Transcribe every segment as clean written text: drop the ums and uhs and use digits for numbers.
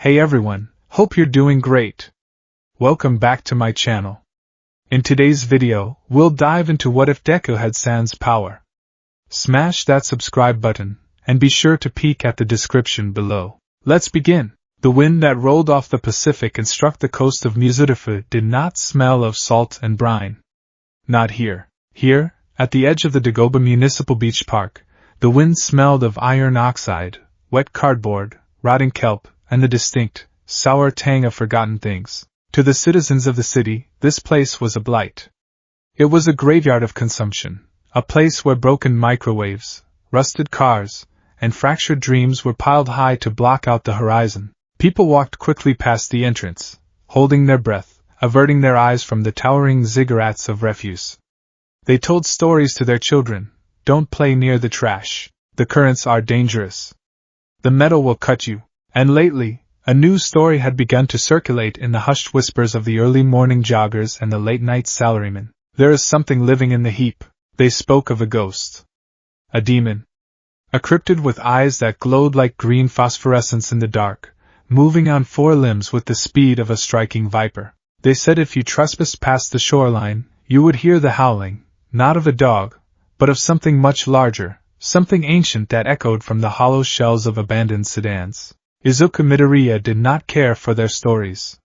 Hey everyone, hope you're doing great. Welcome back to my channel. In today's video, we'll dive into what if Deku had Sans power. Smash that subscribe button, and be sure to peek at the description below. Let's begin. The wind that rolled off the Pacific and struck the coast of Mizurufu did not smell of salt and brine. Not here. Here, at the edge of the Dagoba Municipal Beach Park, the wind smelled of iron oxide, wet cardboard, rotting kelp, and the distinct, sour tang of forgotten things. To the citizens of the city, this place was a blight. It was a graveyard of consumption, a place where broken microwaves, rusted cars, and fractured dreams were piled high to block out the horizon. People walked quickly past the entrance, holding their breath, averting their eyes from the towering ziggurats of refuse. They told stories to their children. Don't play near the trash. The currents are dangerous. The metal will cut you. And lately, a new story had begun to circulate in the hushed whispers of the early morning joggers and the late-night salarymen. There is something living in the heap. They spoke of a ghost. A demon. A cryptid with eyes that glowed like green phosphorescence in the dark, moving on four limbs with the speed of a striking viper. They said if you trespassed past the shoreline, you would hear the howling, not of a dog, but of something much larger, something ancient that echoed from the hollow shells of abandoned sedans. Izuku Midoriya did not care for their stories.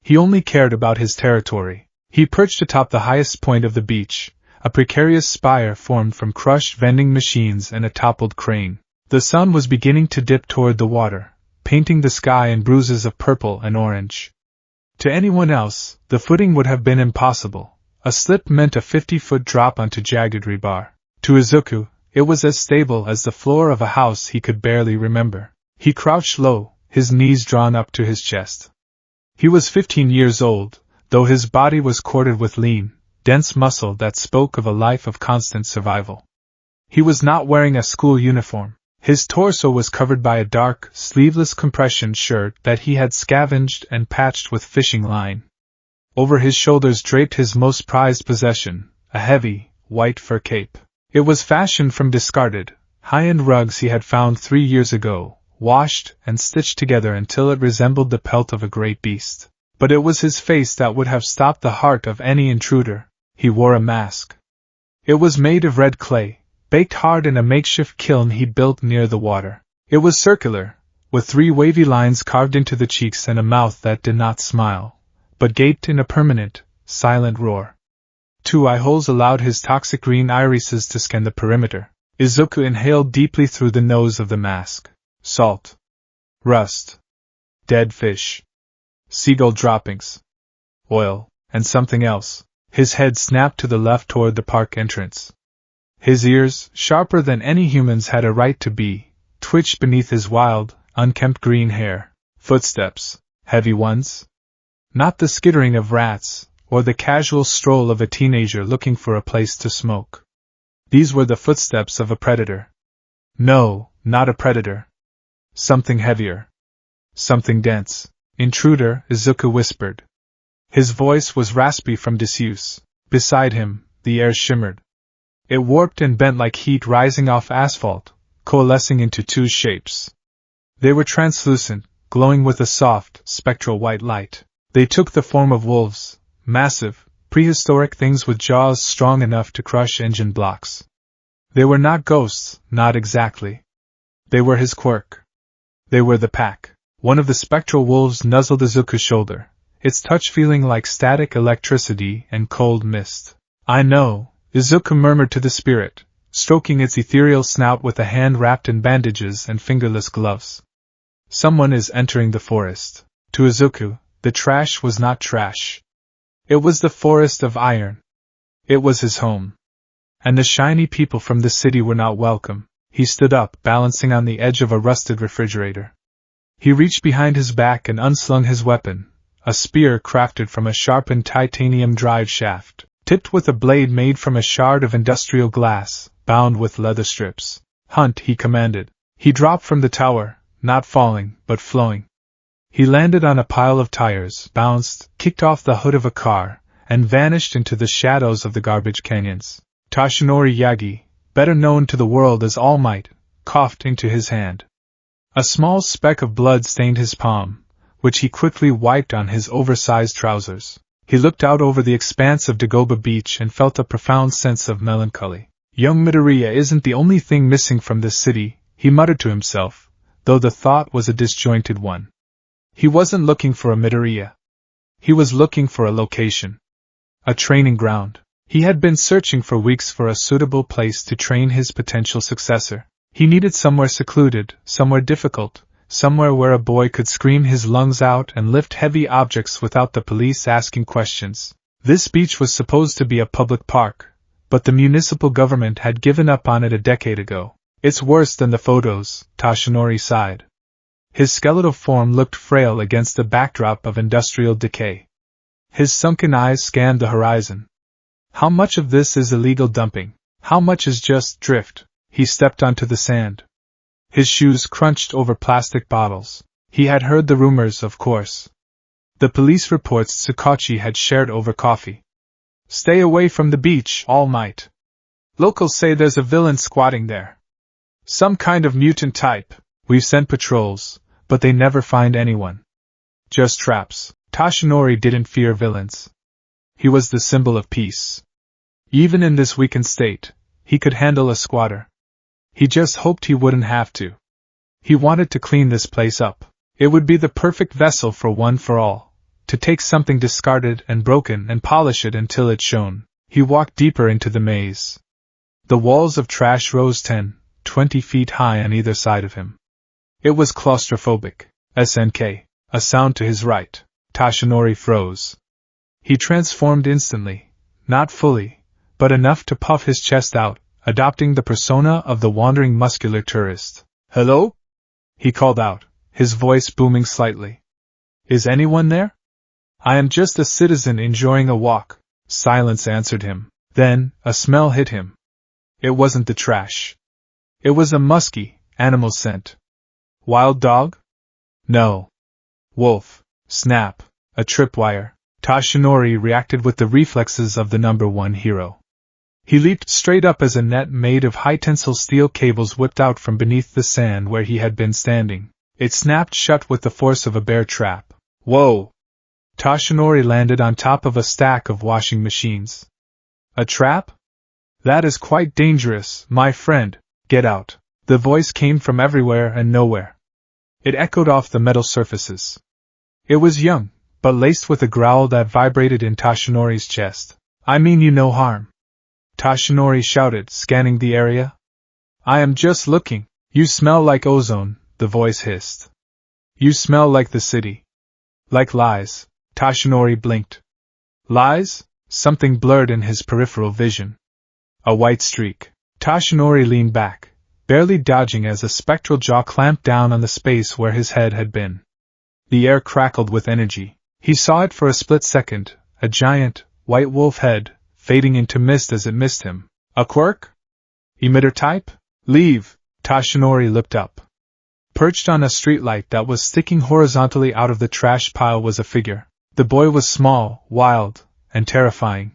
He only cared about his territory. He perched atop the highest point of the beach, a precarious spire formed from crushed vending machines and a toppled crane. The sun was beginning to dip toward the water, painting the sky in bruises of purple and orange. To anyone else, the footing would have been impossible. A slip meant a 50-foot drop onto jagged rebar. To Izuku, it was as stable as the floor of a house he could barely remember. He crouched low, his knees drawn up to his chest. He was 15 years old, though his body was corded with lean, dense muscle that spoke of a life of constant survival. He was not wearing a school uniform. His torso was covered by a dark, sleeveless compression shirt that he had scavenged and patched with fishing line. Over his shoulders draped his most prized possession, a heavy, white fur cape. It was fashioned from discarded, high-end rugs he had found 3 years ago, washed and stitched together until it resembled the pelt of a great beast. But it was his face that would have stopped the heart of any intruder. He wore a mask. It was made of red clay, baked hard in a makeshift kiln he built near the water. It was circular, with 3 wavy lines carved into the cheeks and a mouth that did not smile, but gaped in a permanent, silent roar. 2 eye holes allowed his toxic green irises to scan the perimeter. Izuku inhaled deeply through the nose of the mask. Salt. Rust. Dead fish. Seagull droppings. Oil, and something else. His head snapped to the left toward the park entrance. His ears, sharper than any human's had a right to be, twitched beneath his wild, unkempt green hair. Footsteps. Heavy ones? Not the skittering of rats, or the casual stroll of a teenager looking for a place to smoke. These were the footsteps of a predator. No, not a predator. Something heavier. Something dense. Intruder, Izuku whispered. His voice was raspy from disuse. Beside him, the air shimmered. It warped and bent like heat rising off asphalt, coalescing into 2 shapes. They were translucent, glowing with a soft, spectral white light. They took the form of wolves, massive, prehistoric things with jaws strong enough to crush engine blocks. They were not ghosts, not exactly. They were his quirk. They were the pack. One of the spectral wolves nuzzled Izuku's shoulder, its touch feeling like static electricity and cold mist. I know, Izuku murmured to the spirit, stroking its ethereal snout with a hand wrapped in bandages and fingerless gloves. Someone is entering the forest. To Izuku, the trash was not trash. It was the forest of iron. It was his home. And the shiny people from the city were not welcome. He stood up, balancing on the edge of a rusted refrigerator. He reached behind his back and unslung his weapon, a spear crafted from a sharpened titanium drive shaft, tipped with a blade made from a shard of industrial glass, bound with leather strips. Hunt, he commanded. He dropped from the tower, not falling, but flowing. He landed on a pile of tires, bounced, kicked off the hood of a car, and vanished into the shadows of the garbage canyons. Toshinori Yagi, better known to the world as All Might, coughed into his hand. A small speck of blood stained his palm, which he quickly wiped on his oversized trousers. He looked out over the expanse of Dagoba Beach and felt a profound sense of melancholy. Young Midoriya isn't the only thing missing from this city, he muttered to himself, though the thought was a disjointed one. He wasn't looking for a Midoriya. He was looking for a location. A training ground. He had been searching for weeks for a suitable place to train his potential successor. He needed somewhere secluded, somewhere difficult, somewhere where a boy could scream his lungs out and lift heavy objects without the police asking questions. This beach was supposed to be a public park, but the municipal government had given up on it a decade ago. It's worse than the photos, Toshinori sighed. His skeletal form looked frail against the backdrop of industrial decay. His sunken eyes scanned the horizon. How much of this is illegal dumping? How much is just drift? He stepped onto the sand. His shoes crunched over plastic bottles. He had heard the rumors, of course. The police reports Tsukachi had shared over coffee. Stay away from the beach, All Might. Locals say there's a villain squatting there. Some kind of mutant type. We've sent patrols, but they never find anyone. Just traps. Toshinori didn't fear villains. He was the symbol of peace. Even in this weakened state, he could handle a squatter. He just hoped he wouldn't have to. He wanted to clean this place up. It would be the perfect vessel for one for all, to take something discarded and broken and polish it until it shone. He walked deeper into the maze. The walls of trash rose 10, 20 feet high on either side of him. It was claustrophobic. SNK, a sound to his right. Toshinori froze. He transformed instantly, not fully, but enough to puff his chest out, adopting the persona of the wandering muscular tourist. Hello? He called out, his voice booming slightly. Is anyone there? I am just a citizen enjoying a walk. Silence answered him. Then, a smell hit him. It wasn't the trash. It was a musky, animal scent. Wild dog? No. Wolf. Snap. A tripwire. Toshinori reacted with the reflexes of the #1 hero. He leaped straight up as a net made of high-tensile steel cables whipped out from beneath the sand where he had been standing. It snapped shut with the force of a bear trap. Whoa! Toshinori landed on top of a stack of washing machines. A trap? That is quite dangerous, my friend. Get out. The voice came from everywhere and nowhere. It echoed off the metal surfaces. It was young, but laced with a growl that vibrated in Toshinori's chest. I mean you no harm. Toshinori shouted, scanning the area. I am just looking. You smell like ozone, the voice hissed. You smell like the city. Like lies. Toshinori blinked. Lies? Something blurred in his peripheral vision. A white streak. Toshinori leaned back, barely dodging as a spectral jaw clamped down on the space where his head had been. The air crackled with energy. He saw it for a split second, a giant, white wolf head, fading into mist as it missed him. A quirk? Emitter type? Leave! Toshinori looked up. Perched on a streetlight that was sticking horizontally out of the trash pile was a figure. The boy was small, wild, and terrifying.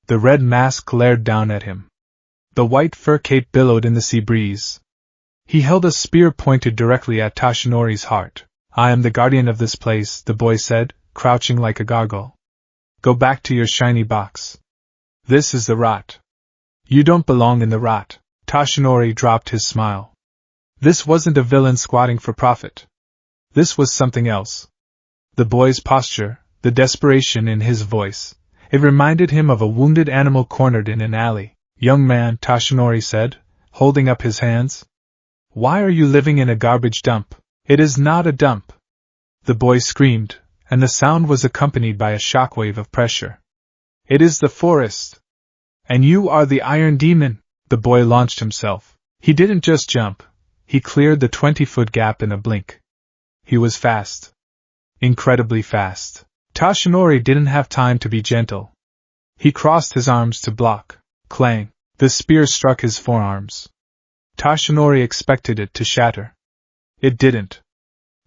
The red mask glared down at him. The white fur cape billowed in the sea breeze. He held a spear pointed directly at Toshinori's heart. I am the guardian of this place, the boy said, crouching like a gargoyle. Go back to your shiny box. This is the rot. You don't belong in the rot. Toshinori dropped his smile. This wasn't a villain squatting for profit. This was something else. The boy's posture, the desperation in his voice, it reminded him of a wounded animal cornered in an alley. Young man, Toshinori said, holding up his hands. Why are you living in a garbage dump? It is not a dump. The boy screamed, and the sound was accompanied by a shockwave of pressure. It is the forest. And you are the Iron Demon. The boy launched himself. He didn't just jump. He cleared the 20-foot gap in a blink. He was fast. Incredibly fast. Toshinori didn't have time to be gentle. He crossed his arms to block. Clang. The spear struck his forearms. Toshinori expected it to shatter. It didn't.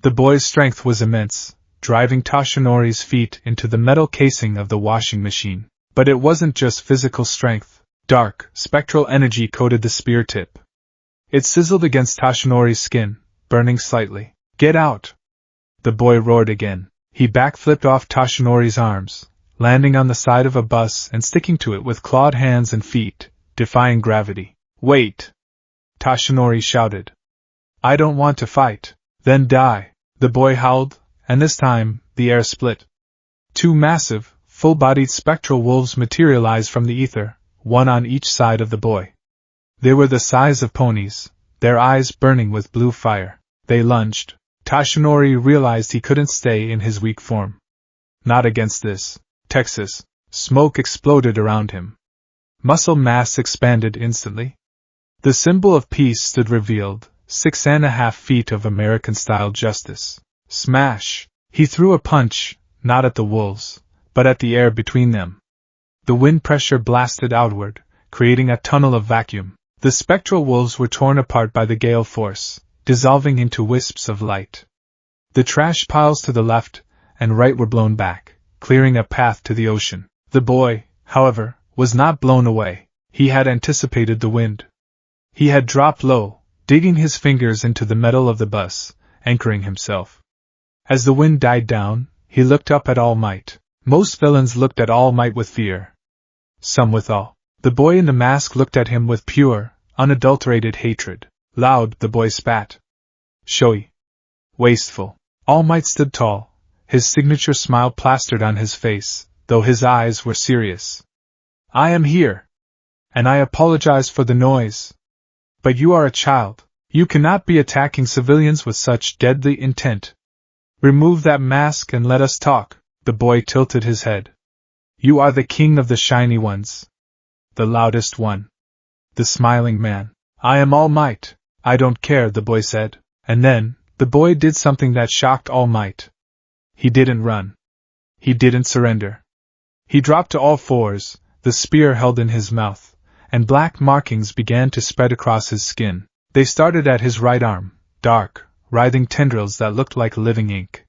The boy's strength was immense, driving Toshinori's feet into the metal casing of the washing machine. But it wasn't just physical strength. Dark, spectral energy coated the spear tip. It sizzled against Toshinori's skin, burning slightly. Get out! The boy roared again. He backflipped off Toshinori's arms, landing on the side of a bus and sticking to it with clawed hands and feet, defying gravity. Wait! Toshinori shouted. I don't want to fight. Then die! The boy howled, and this time, the air split. Two massive, full-bodied spectral wolves materialized from the ether, one on each side of the boy. They were the size of ponies, their eyes burning with blue fire. They lunged. Toshinori realized he couldn't stay in his weak form. Not against this. Texas. Smoke exploded around him. Muscle mass expanded instantly. The symbol of peace stood revealed, 6.5 feet of American-style justice. Smash! He threw a punch, not at the wolves, but at the air between them. The wind pressure blasted outward, creating a tunnel of vacuum. The spectral wolves were torn apart by the gale force, dissolving into wisps of light. The trash piles to the left and right were blown back, clearing a path to the ocean. The boy, however, was not blown away. He had anticipated the wind. He had dropped low, digging his fingers into the metal of the bus, anchoring himself. As the wind died down, he looked up at All Might. Most villains looked at All Might with fear. Some with awe. The boy in the mask looked at him with pure, unadulterated hatred. Loud, the boy spat. Showy. Wasteful. All Might stood tall, his signature smile plastered on his face, though his eyes were serious. I am here. And I apologize for the noise. But you are a child. You cannot be attacking civilians with such deadly intent. Remove that mask and let us talk. The boy tilted his head. You are the king of the shiny ones. The loudest one. The smiling man. I am All Might. I don't care, the boy said. And then, the boy did something that shocked All Might. He didn't run. He didn't surrender. He dropped to all fours, the spear held in his mouth, and black markings began to spread across his skin. They started at his right arm, dark, writhing tendrils that looked like living ink.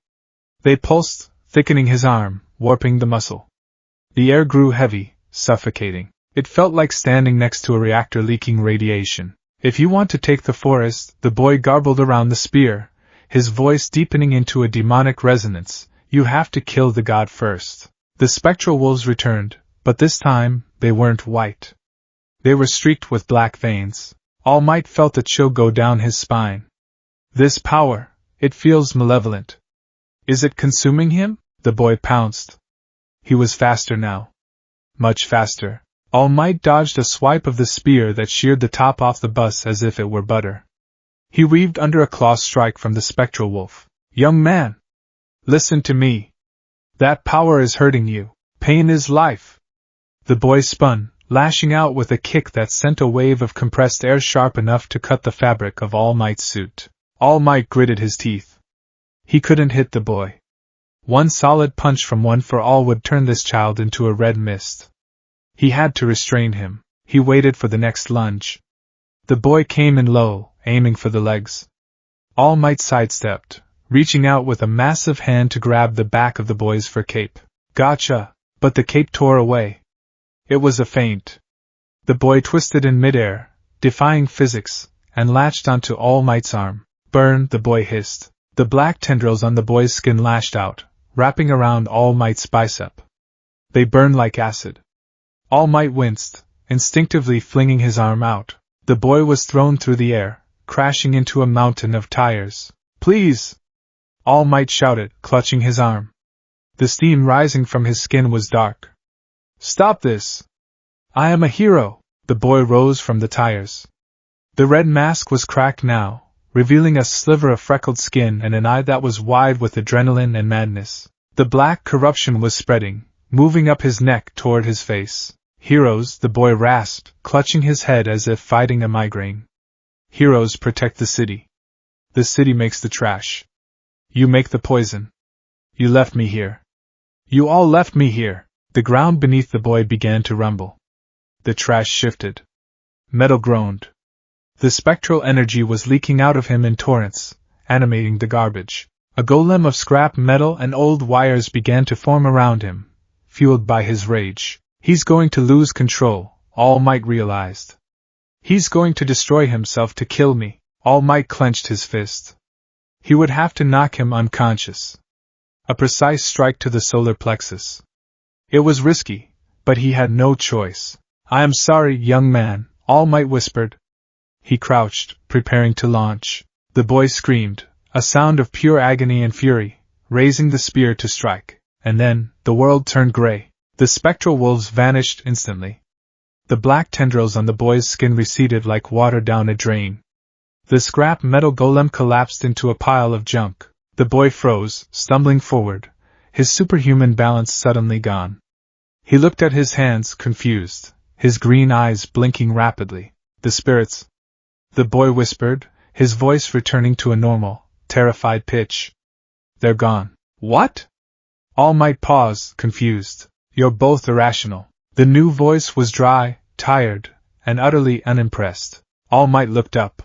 They pulsed, thickening his arm, warping the muscle. The air grew heavy, suffocating. It felt like standing next to a reactor leaking radiation. If you want to take the forest, the boy garbled around the spear, his voice deepening into a demonic resonance, you have to kill the god first. The spectral wolves returned, but this time, they weren't white. They were streaked with black veins. All Might felt a chill go down his spine. This power, it feels malevolent. Is it consuming him? The boy pounced. He was faster now. Much faster. All Might dodged a swipe of the spear that sheared the top off the bus as if it were butter. He weaved under a claw strike from the spectral wolf. Young man! Listen to me. That power is hurting you. Pain is life. The boy spun, lashing out with a kick that sent a wave of compressed air sharp enough to cut the fabric of All Might's suit. All Might gritted his teeth. He couldn't hit the boy. One solid punch from One for All would turn this child into a red mist. He had to restrain him. He waited for the next lunge. The boy came in low, aiming for the legs. All Might sidestepped, reaching out with a massive hand to grab the back of the boy's fur cape. Gotcha! But the cape tore away. It was a feint. The boy twisted in midair, defying physics, and latched onto All Might's arm. Burn, the boy hissed. The black tendrils on the boy's skin lashed out, wrapping around All Might's bicep. They burned like acid. All Might winced, instinctively flinging his arm out. The boy was thrown through the air, crashing into a mountain of tires. Please! All Might shouted, clutching his arm. The steam rising from his skin was dark. Stop this! I am a hero! The boy rose from the tires. The red mask was cracked now, revealing a sliver of freckled skin and an eye that was wide with adrenaline and madness. The black corruption was spreading, moving up his neck toward his face. Heroes, the boy rasped, clutching his head as if fighting a migraine. Heroes protect the city. The city makes the trash. You make the poison. You left me here. You all left me here. The ground beneath the boy began to rumble. The trash shifted. Metal groaned. The spectral energy was leaking out of him in torrents, animating the garbage. A golem of scrap metal and old wires began to form around him, fueled by his rage. He's going to lose control, All Might realized. He's going to destroy himself to kill me. All Might clenched his fist. He would have to knock him unconscious. A precise strike to the solar plexus. It was risky, but he had no choice. "I am sorry, young man," All Might whispered. He crouched, preparing to launch. The boy screamed, a sound of pure agony and fury, raising the spear to strike. And then, the world turned gray. The spectral wolves vanished instantly. The black tendrils on the boy's skin receded like water down a drain. The scrap metal golem collapsed into a pile of junk. The boy froze, stumbling forward, his superhuman balance suddenly gone. He looked at his hands, confused, his green eyes blinking rapidly. "The spirits," the boy whispered, his voice returning to a normal, terrified pitch. "They're gone." "What?" All Might paused, confused. "You're both irrational." The new voice was dry, tired, and utterly unimpressed. All Might looked up.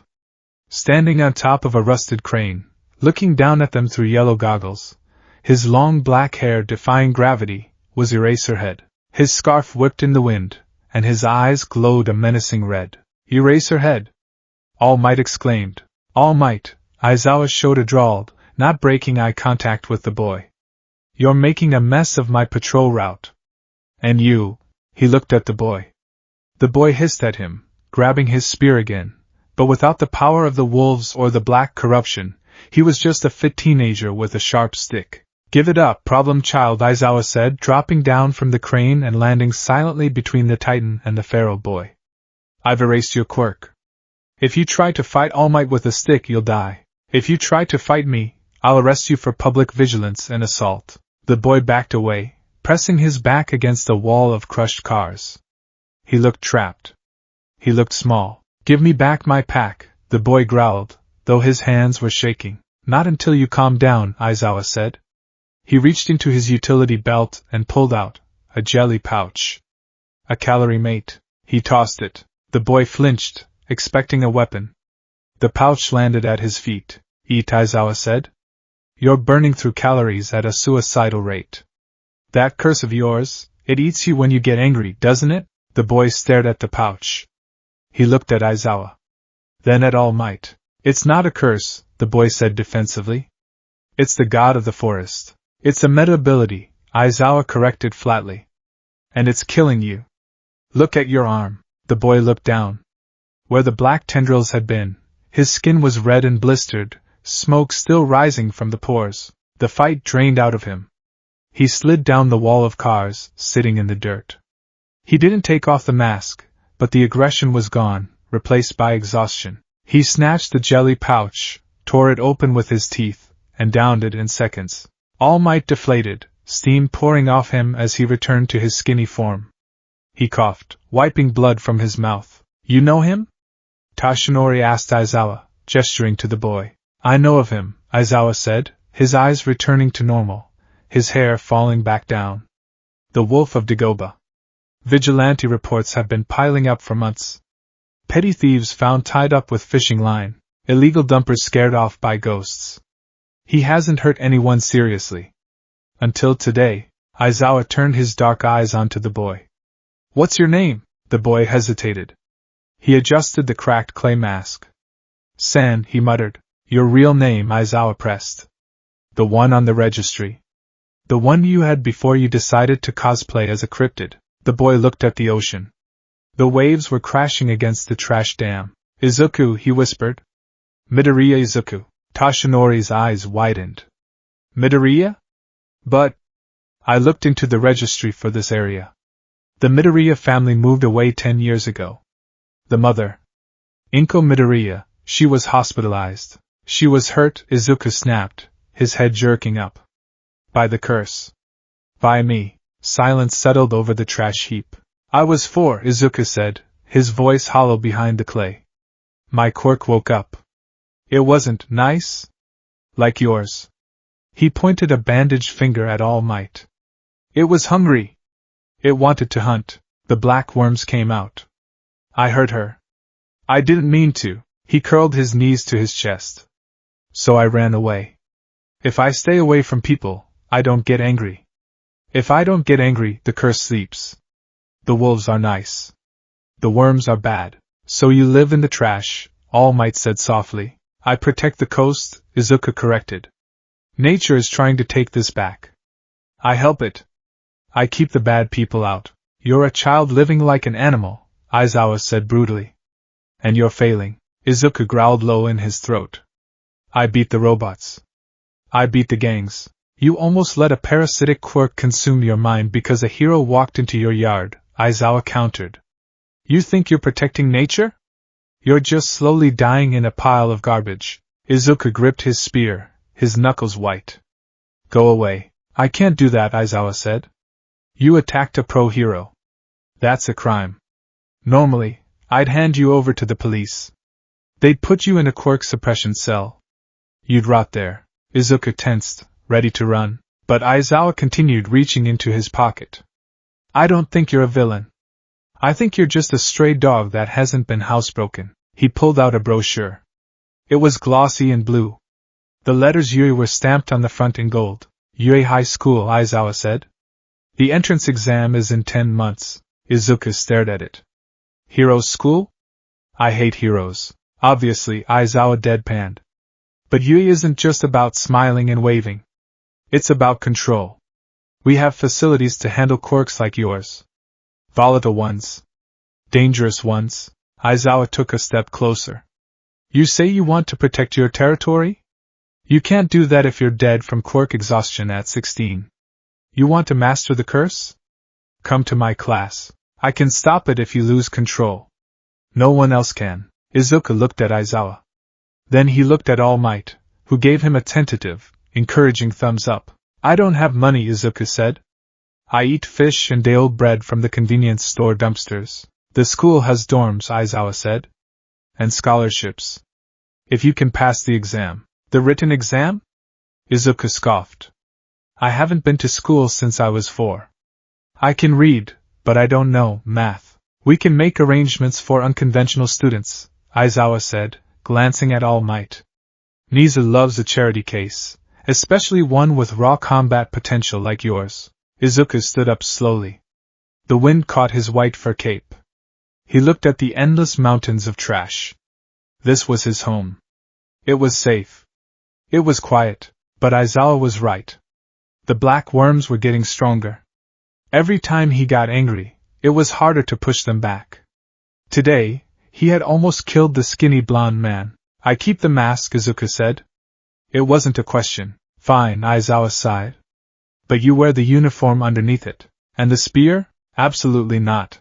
Standing on top of a rusted crane, looking down at them through yellow goggles, his long black hair defying gravity, was Eraserhead. His scarf whipped in the wind, and his eyes glowed a menacing red. "Eraserhead!" All Might exclaimed. "All Might," Aizawa Shoda drawled, not breaking eye contact with the boy. "You're making a mess of my patrol route." "And you," he looked at the boy. The boy hissed at him, grabbing his spear again, but without the power of the wolves or the black corruption, he was just a fit teenager with a sharp stick. "Give it up, problem child," Aizawa said, dropping down from the crane and landing silently between the Titan and the feral boy. "I've erased your quirk. If you try to fight All Might with a stick, you'll die. If you try to fight me, I'll arrest you for public vigilance and assault." The boy backed away, pressing his back against a wall of crushed cars. He looked trapped. He looked small. "Give me back my pack," the boy growled, though his hands were shaking. "Not until you calm down," Aizawa said. He reached into his utility belt and pulled out a jelly pouch. "A calorie mate." He tossed it. The boy flinched, expecting a weapon. The pouch landed at his feet. "Eat," Aizawa said. "You're burning through calories at a suicidal rate. That curse of yours, it eats you when you get angry, doesn't it?" The boy stared at the pouch. He looked at Aizawa. Then at All Might. "It's not a curse," the boy said defensively. "It's the god of the forest. It's a meta ability," Aizawa corrected flatly. "And it's killing you. Look at your arm." The boy looked down. Where the black tendrils had been, his skin was red and blistered, smoke still rising from the pores. The fight drained out of him. He slid down the wall of cars, sitting in the dirt. He didn't take off the mask, but the aggression was gone, replaced by exhaustion. He snatched the jelly pouch, tore it open with his teeth, and downed it in seconds. All Might deflated, steam pouring off him as he returned to his skinny form. He coughed, wiping blood from his mouth. "You know him?" Tashinori asked Aizawa, gesturing to the boy. "I know of him," Aizawa said, his eyes returning to normal, his hair falling back down. "The Wolf of Dagoba. Vigilante reports have been piling up for months. Petty thieves found tied up with fishing line, illegal dumpers scared off by ghosts. He hasn't hurt anyone seriously. Until today." Aizawa turned his dark eyes onto the boy. "What's your name?" The boy hesitated. He adjusted the cracked clay mask. "San," he muttered. "Your real name?" Aizawa pressed. "The one on the registry. The one you had before you decided to cosplay as a cryptid." The boy looked at the ocean. The waves were crashing against the trash dam. "Izuku," he whispered. "Midoriya Izuku." Tashinori's eyes widened. "Midoriya? But..." "I looked into the registry for this area. The Midoriya family moved away 10 years ago. The mother, Inko Midoriya, she was hospitalized. She was hurt," Izuku snapped, his head jerking up. "By the curse. By me." Silence settled over the trash heap. "I was 4, Izuku said, his voice hollow behind the clay. "My quirk woke up. It wasn't nice? Like yours." He pointed a bandaged finger at All Might. "It was hungry. It wanted to hunt. The black worms came out. I hurt her. I didn't mean to." He curled his knees to his chest. "So I ran away. If I stay away from people, I don't get angry. If I don't get angry, the curse sleeps. The wolves are nice. The worms are bad. So you live in the trash," All Might said softly. "I protect the coast, Izuku corrected. Nature is trying to take this back. I help it. I keep the bad people out. You're a child living like an animal, Aizawa said brutally. And you're failing, Izuku growled low in his throat. I beat the robots. I beat the gangs. You almost let a parasitic quirk consume your mind because a hero walked into your yard, Aizawa countered. You think you're protecting nature? You're just slowly dying in a pile of garbage. Izuku gripped his spear, his knuckles white. Go away. I can't do that, Aizawa said. You attacked a pro-hero. That's a crime. Normally, I'd hand you over to the police. They'd put you in a quirk suppression cell. You'd rot there. Izuku tensed, ready to run, but Aizawa continued reaching into his pocket. I don't think you're a villain. I think you're just a stray dog that hasn't been housebroken. He pulled out a brochure. It was glossy and blue. The letters Yui were stamped on the front in gold. Yui High School, Aizawa said. The entrance exam is in 10 months. Izuku stared at it. Heroes School? I hate heroes. Obviously, Aizawa deadpanned. But Yui isn't just about smiling and waving. It's about control. We have facilities to handle quirks like yours. Volatile ones. Dangerous ones. Aizawa took a step closer. You say you want to protect your territory? You can't do that if you're dead from quirk exhaustion at 16. You want to master the curse? Come to my class. I can stop it if you lose control. No one else can. Izuku looked at Aizawa. Then he looked at All Might, who gave him a tentative, encouraging thumbs up. I don't have money, Izuku said. I eat fish and day-old bread from the convenience store dumpsters. The school has dorms, Aizawa said. And scholarships. If you can pass the exam. The written exam? Izuku scoffed. I haven't been to school since I was 4. I can read, but I don't know math. We can make arrangements for unconventional students, Aizawa said, glancing at All Might. Niza loves a charity case, especially one with raw combat potential like yours. Izuku stood up slowly. The wind caught his white fur cape. He looked at the endless mountains of trash. This was his home. It was safe. It was quiet, but Aizawa was right. The black worms were getting stronger. Every time he got angry, it was harder to push them back. Today, he had almost killed the skinny blonde man. I keep the mask, Izuku said. It wasn't a question. Fine, Aizawa sighed. But you wear the uniform underneath it. And the spear? Absolutely not.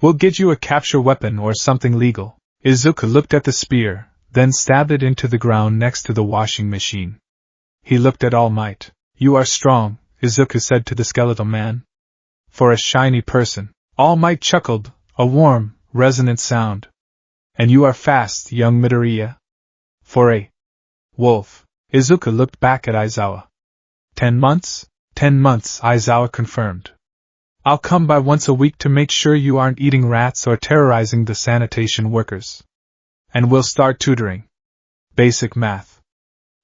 We'll get you a capture weapon or something legal. Izuku looked at the spear, then stabbed it into the ground next to the washing machine. He looked at All Might. You are strong, Izuku said to the skeletal man. For a shiny person. All Might chuckled, a warm, resonant sound. And you are fast, young Midoriya. For a wolf. Izuku looked back at Aizawa. 10 months? 10 months, Aizawa confirmed. I'll come by once a week to make sure you aren't eating rats or terrorizing the sanitation workers. And we'll start tutoring. Basic math.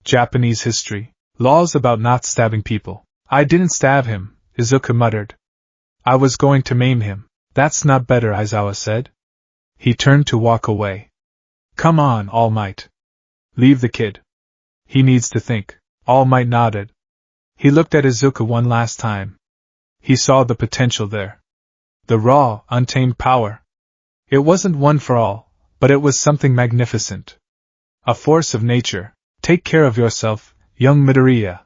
Japanese history. Laws about not stabbing people. I didn't stab him, Izuku muttered. I was going to maim him. That's not better, Aizawa said. He turned to walk away. Come on, All Might. Leave the kid. He needs to think. All Might nodded. He looked at Izuku one last time. He saw the potential there. The raw, untamed power. It wasn't one for all, but it was something magnificent. A force of nature. Take care of yourself, young Midoriya.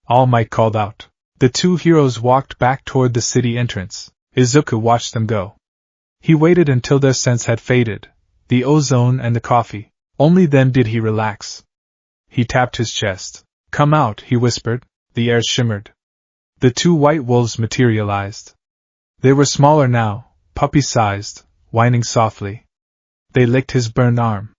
All Might called out. The two heroes walked back toward the city entrance. Izuku watched them go. He waited until their scents had faded, the ozone and the coffee. Only then did he relax. He tapped his chest. Come out, he whispered. The air shimmered. The two white wolves materialized. They were smaller now, puppy-sized, whining softly. They licked his burned arm.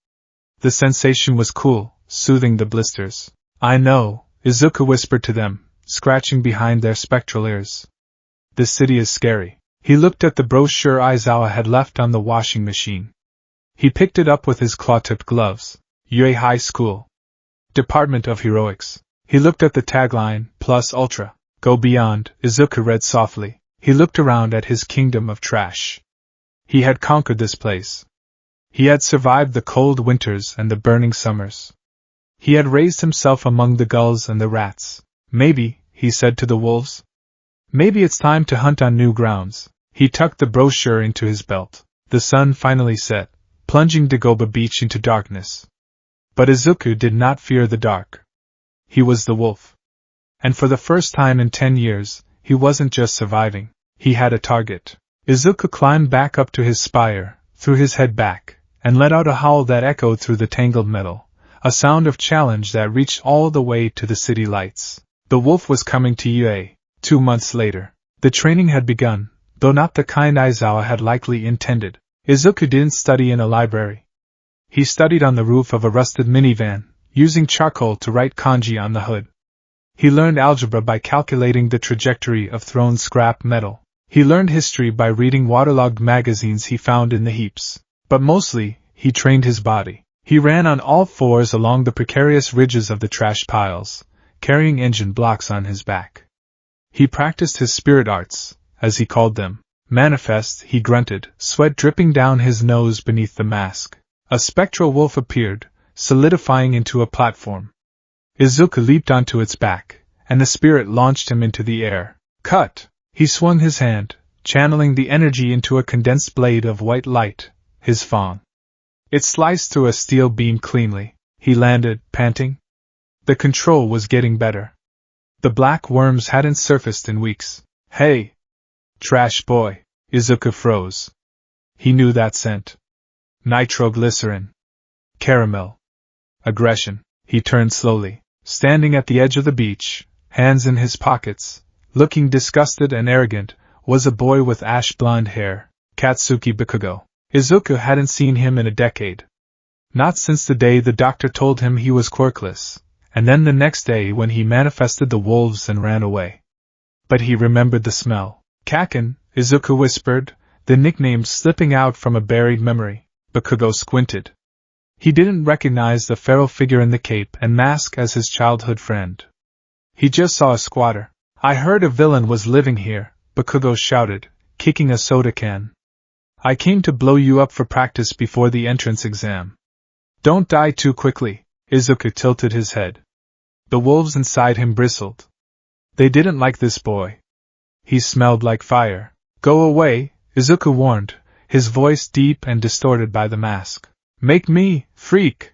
The sensation was cool, soothing the blisters. I know, Izuku whispered to them, scratching behind their spectral ears. This city is scary. He looked at the brochure Aizawa had left on the washing machine. He picked it up with his claw-tipped gloves. Yui High School. Department of Heroics. He looked at the tagline, Plus Ultra. Go Beyond, Izuku read softly. He looked around at his kingdom of trash. He had conquered this place. He had survived the cold winters and the burning summers. He had raised himself among the gulls and the rats. Maybe, he said to the wolves. Maybe it's time to hunt on new grounds. He tucked the brochure into his belt. The sun finally set, plunging Dagobah Beach into darkness. But Izuku did not fear the dark. He was the wolf. And for the first time in 10 years, he wasn't just surviving, he had a target. Izuku climbed back up to his spire, threw his head back, and let out a howl that echoed through the tangled metal, a sound of challenge that reached all the way to the city lights. The wolf was coming to UA. 2 months later. The training had begun, though not the kind Aizawa had likely intended. Izuku didn't study in a library. He studied on the roof of a rusted minivan, using charcoal to write kanji on the hood. He learned algebra by calculating the trajectory of thrown scrap metal. He learned history by reading waterlogged magazines he found in the heaps. But mostly, he trained his body. He ran on all fours along the precarious ridges of the trash piles, carrying engine blocks on his back. He practiced his spirit arts, as he called them. Manifest, he grunted, sweat dripping down his nose beneath the mask. A spectral wolf appeared, solidifying into a platform. Izuku leaped onto its back, and the spirit launched him into the air. Cut! He swung his hand, channeling the energy into a condensed blade of white light, his fang. It sliced through a steel beam cleanly. He landed, panting. The control was getting better. The black worms hadn't surfaced in weeks. Hey! Trash boy! Izuku froze. He knew that scent. Nitroglycerin. Caramel. Aggression. He turned slowly, standing at the edge of the beach, hands in his pockets, looking disgusted and arrogant, was a boy with ash-blonde hair, Katsuki Bakugo. Izuku hadn't seen him in a decade. Not since the day the doctor told him he was quirkless, and then the next day when he manifested the wolves and ran away. But he remembered the smell. Kaken, Izuku whispered, the nickname slipping out from a buried memory. Bakugo squinted. He didn't recognize the feral figure in the cape and mask as his childhood friend. He just saw a squatter. I heard a villain was living here, Bakugo shouted, kicking a soda can. I came to blow you up for practice before the entrance exam. Don't die too quickly. Izuku tilted his head. The wolves inside him bristled. They didn't like this boy. He smelled like fire. Go away, Izuku warned, his voice deep and distorted by the mask. Make me, freak!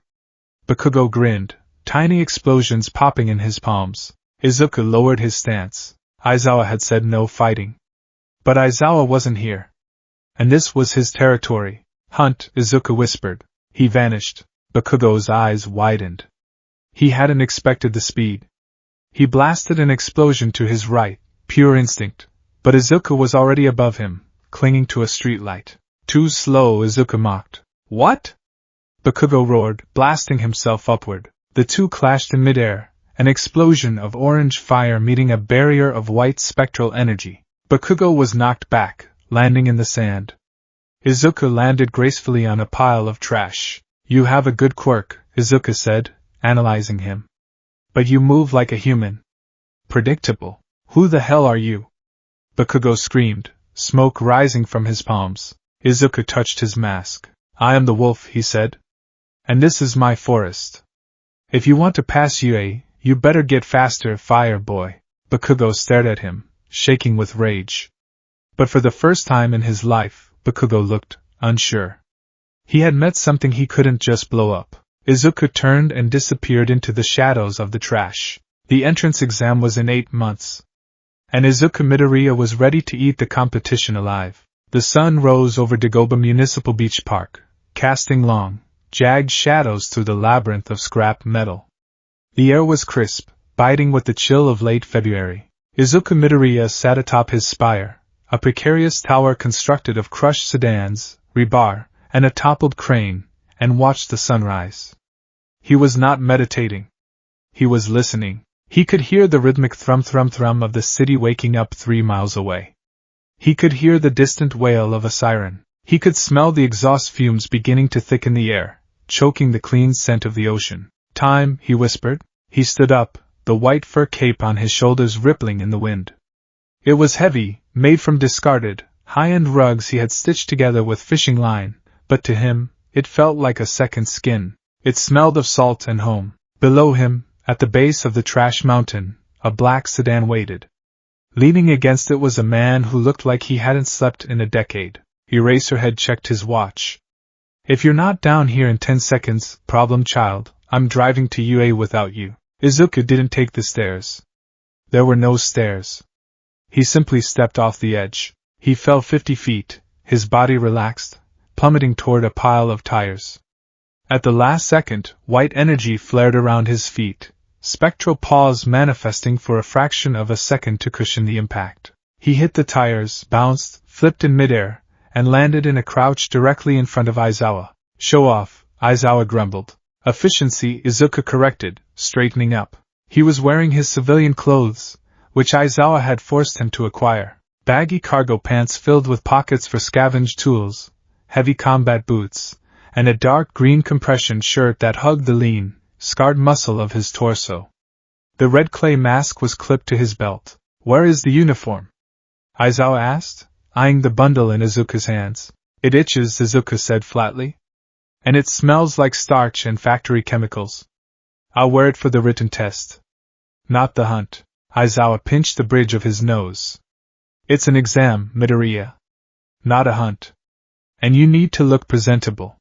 Bakugo grinned, tiny explosions popping in his palms. Izuku lowered his stance. Aizawa had said no fighting. But Aizawa wasn't here. And this was his territory. Hunt, Izuku whispered. He vanished. Bakugo's eyes widened. He hadn't expected the speed. He blasted an explosion to his right, pure instinct. But Izuku was already above him, clinging to a streetlight. Too slow, Izuku mocked. What? Bakugo roared, blasting himself upward. The two clashed in midair, an explosion of orange fire meeting a barrier of white spectral energy. Bakugo was knocked back, landing in the sand. Izuku landed gracefully on a pile of trash. You have a good quirk, Izuku said, analyzing him. But you move like a human. Predictable. Who the hell are you? Bakugo screamed, smoke rising from his palms. Izuku touched his mask. I am the wolf, he said. And this is my forest. If you want to pass UA, you better get faster, fire boy. Bakugo stared at him, shaking with rage. But for the first time in his life, Bakugo looked unsure. He had met something he couldn't just blow up. Izuku turned and disappeared into the shadows of the trash. The entrance exam was in 8 months. And Izuku Midoriya was ready to eat the competition alive. The sun rose over Dagobah Municipal Beach Park, casting long, jagged shadows through the labyrinth of scrap metal. The air was crisp, biting with the chill of late February. Izuku Midoriya sat atop his spire, a precarious tower constructed of crushed sedans, rebar, and a toppled crane, and watched the sunrise. He was not meditating. He was listening. He could hear the rhythmic thrum-thrum-thrum of the city waking up 3 miles away. He could hear the distant wail of a siren. He could smell the exhaust fumes beginning to thicken the air, choking the clean scent of the ocean. Time, he whispered. He stood up, the white fur cape on his shoulders rippling in the wind. It was heavy, made from discarded, high-end rugs he had stitched together with fishing line, but to him, it felt like a second skin. It smelled of salt and home. Below him, at the base of the trash mountain, a black sedan waited. Leaning against it was a man who looked like he hadn't slept in a decade. Eraserhead checked his watch. If you're not down here in 10 seconds, problem child, I'm driving to UA without you. Izuku didn't take the stairs. There were no stairs. He simply stepped off the edge. He fell 50 feet, his body relaxed, plummeting toward a pile of tires. At the last second, white energy flared around his feet, spectral paws manifesting for a fraction of a second to cushion the impact. He hit the tires, bounced, flipped in midair, and landed in a crouch directly in front of Aizawa. Show off, Aizawa grumbled. Efficiency, Izuku corrected, straightening up. He was wearing his civilian clothes, which Aizawa had forced him to acquire. Baggy cargo pants filled with pockets for scavenged tools, heavy combat boots, and a dark green compression shirt that hugged the lean, scarred muscle of his torso. The red clay mask was clipped to his belt. Where is the uniform? Aizawa asked, eyeing the bundle in Izuku's hands. It itches, Izuku said flatly. And it smells like starch and factory chemicals. I'll wear it for the written test. Not the hunt. Aizawa pinched the bridge of his nose. It's an exam, Midoriya. Not a hunt. And you need to look presentable.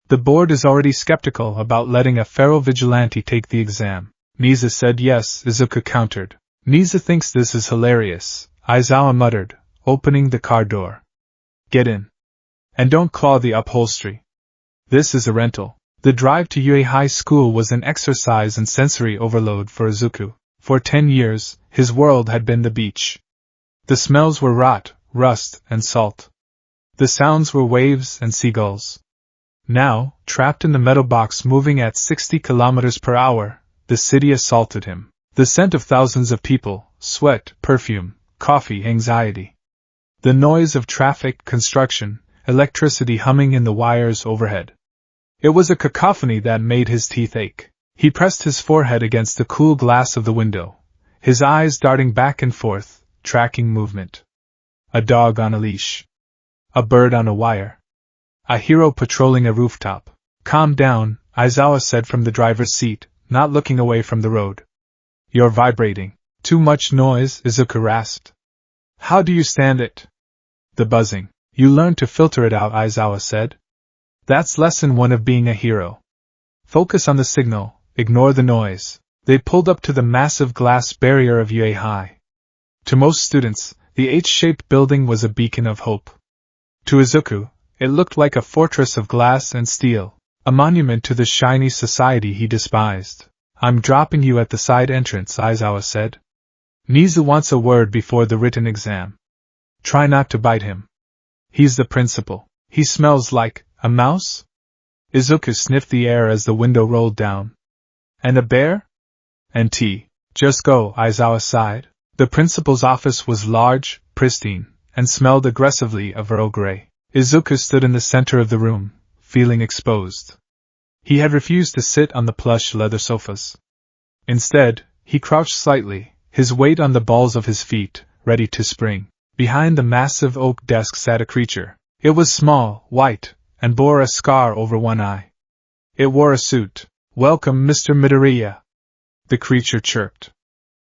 The board is already skeptical about letting a feral vigilante take the exam. Nisa said yes, Izuku countered. Nisa thinks this is hilarious, Aizawa muttered, opening the car door. Get in. And don't claw the upholstery. This is a rental. The drive to UA High School was an exercise in sensory overload for Izuku. For 10 years, his world had been the beach. The smells were rot, rust, and salt. The sounds were waves and seagulls. Now, trapped in the metal box moving at 60 kilometers per hour, the city assaulted him. The scent of thousands of people, sweat, perfume, coffee, anxiety. The noise of traffic, construction, electricity humming in the wires overhead. It was a cacophony that made his teeth ache. He pressed his forehead against the cool glass of the window, his eyes darting back and forth, tracking movement. A dog on a leash. A bird on a wire. A hero patrolling a rooftop. Calm down, Aizawa said from the driver's seat, not looking away from the road. You're vibrating. Too much noise, Izuku rasped. How do you stand it? The buzzing. You learn to filter it out, Aizawa said. That's lesson 1 of being a hero. Focus on the signal, ignore the noise. They pulled up to the massive glass barrier of UA High. To most students, the H-shaped building was a beacon of hope. To Izuku, it looked like a fortress of glass and steel, a monument to the shiny society he despised. I'm dropping you at the side entrance, Aizawa said. Nizu wants a word before the written exam. Try not to bite him. He's the principal. He smells like a mouse? Izuku sniffed the air as the window rolled down. And a bear? And tea. Just go, Aizawa sighed. The principal's office was large, pristine, and smelled aggressively of Earl Grey. Izuku stood in the center of the room, feeling exposed. He had refused to sit on the plush leather sofas. Instead, he crouched slightly, his weight on the balls of his feet, ready to spring. Behind the massive oak desk sat a creature. It was small, white, and bore a scar over one eye. It wore a suit. Welcome, Mr. Midoriya. The creature chirped.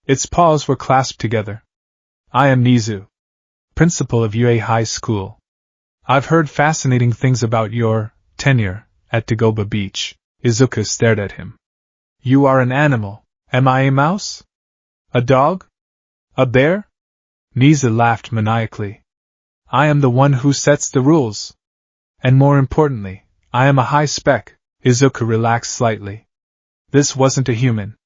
Its paws were clasped together. I am Nizu, principal of UA High School. I've heard fascinating things about your tenure at Dagoba Beach. Izuku stared at him. You are an animal. Am I a mouse? A dog? A bear? Nizu laughed maniacally. I am the one who sets the rules. And more importantly, I am a high-spec. Izuku relaxed slightly. This wasn't a human.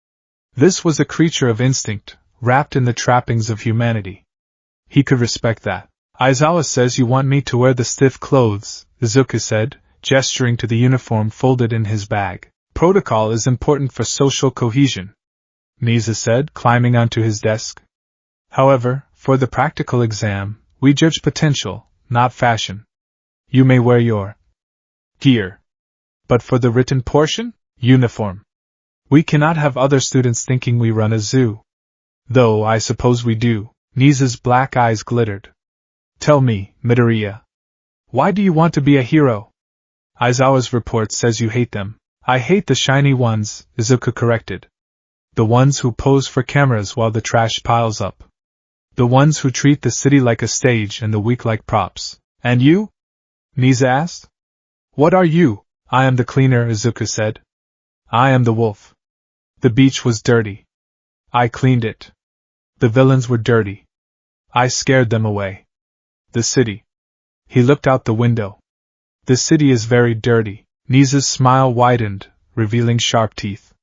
This was a creature of instinct, wrapped in the trappings of humanity. He could respect that. Aizawa says you want me to wear the stiff clothes, Izuku said, gesturing to the uniform folded in his bag. Protocol is important for social cohesion, Nizu said, climbing onto his desk. However, for the practical exam, we judge potential, not fashion. You may wear your gear. But for the written portion, uniform. We cannot have other students thinking we run a zoo. Though I suppose we do. Nizu's black eyes glittered. Tell me, Midoriya. Why do you want to be a hero? Aizawa's report says you hate them. I hate the shiny ones, Izuku corrected. The ones who pose for cameras while the trash piles up. The ones who treat the city like a stage and the weak like props. And you? Nisa asked. What are you? I am the cleaner, Izuku said. I am the wolf. The beach was dirty. I cleaned it. The villains were dirty. I scared them away. The city. He looked out the window. The city is very dirty. Nisa's smile widened, revealing sharp teeth.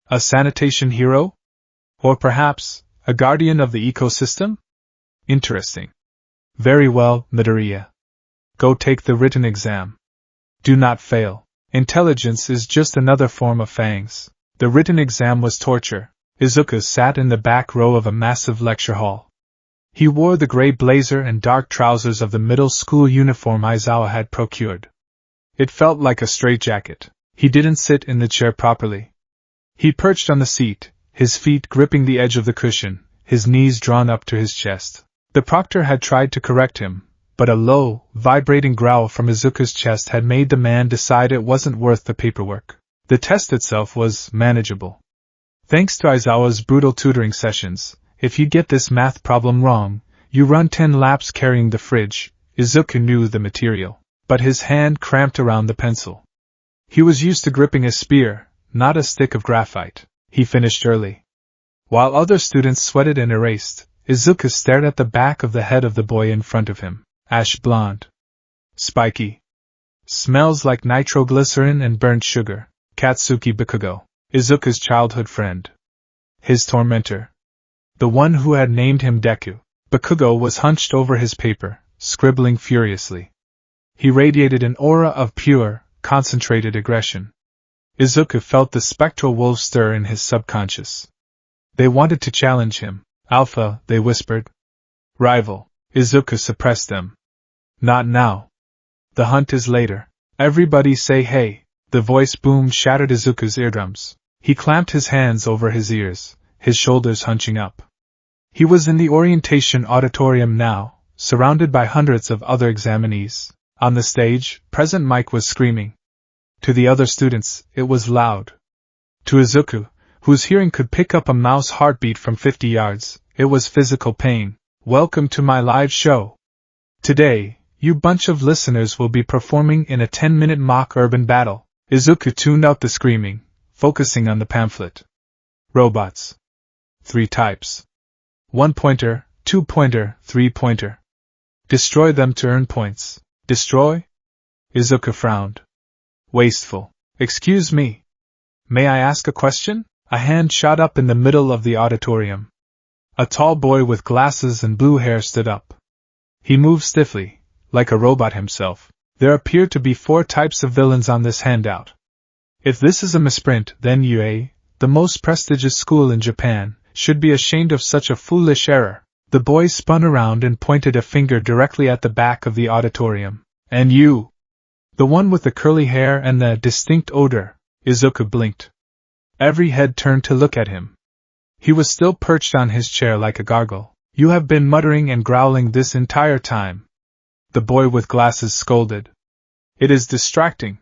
A sanitation hero? Or perhaps, a guardian of the ecosystem? Interesting. Very well, Midoriya. Go take the written exam. Do not fail. Intelligence is just another form of fangs. The written exam was torture. Izuku sat in the back row of a massive lecture hall. He wore the gray blazer and dark trousers of the middle school uniform Aizawa had procured. It felt like a straitjacket. He didn't sit in the chair properly. He perched on the seat, his feet gripping the edge of the cushion, his knees drawn up to his chest. The proctor had tried to correct him, but a low, vibrating growl from Izuku's chest had made the man decide it wasn't worth the paperwork. The test itself was manageable. Thanks to Aizawa's brutal tutoring sessions, if you get this math problem wrong, you run 10 laps carrying the fridge. Izuku knew the material, but his hand cramped around the pencil. He was used to gripping a spear, not a stick of graphite. He finished early. While other students sweated and erased, Izuku stared at the back of the head of the boy in front of him. Ash blonde. Spiky. Smells like nitroglycerin and burnt sugar. Katsuki Bakugo. Izuku's childhood friend. His tormentor. The one who had named him Deku. Bakugo was hunched over his paper, scribbling furiously. He radiated an aura of pure, concentrated aggression. Izuku felt the spectral wolf stir in his subconscious. They wanted to challenge him. Alpha, they whispered. Rival. Izuku suppressed them. Not now. The hunt is later. Everybody say hey. The voice boom shattered Izuku's eardrums. He clamped his hands over his ears, his shoulders hunching up. He was in the orientation auditorium now, surrounded by hundreds of other examinees. On the stage, President Mike was screaming. To the other students, it was loud. To Izuku, whose hearing could pick up a mouse heartbeat from 50 yards, it was physical pain. Welcome to my live show. Today, you bunch of listeners will be performing in a 10-minute mock urban battle. Izuku tuned out the screaming, focusing on the pamphlet. Robots. 3 types. 1-pointer, 2-pointer, 3-pointer. Destroy them to earn points. Destroy? Izuku frowned. Wasteful. Excuse me. May I ask a question? A hand shot up in the middle of the auditorium. A tall boy with glasses and blue hair stood up. He moved stiffly, like a robot himself. There appear to be 4 types of villains on this handout. If this is a misprint, then UA, the most prestigious school in Japan, should be ashamed of such a foolish error. The boy spun around and pointed a finger directly at the back of the auditorium. And you? The one with the curly hair and the distinct odor. Izuku blinked. Every head turned to look at him. He was still perched on his chair like a gargoyle. You have been muttering and growling this entire time. The boy with glasses scolded. It is distracting.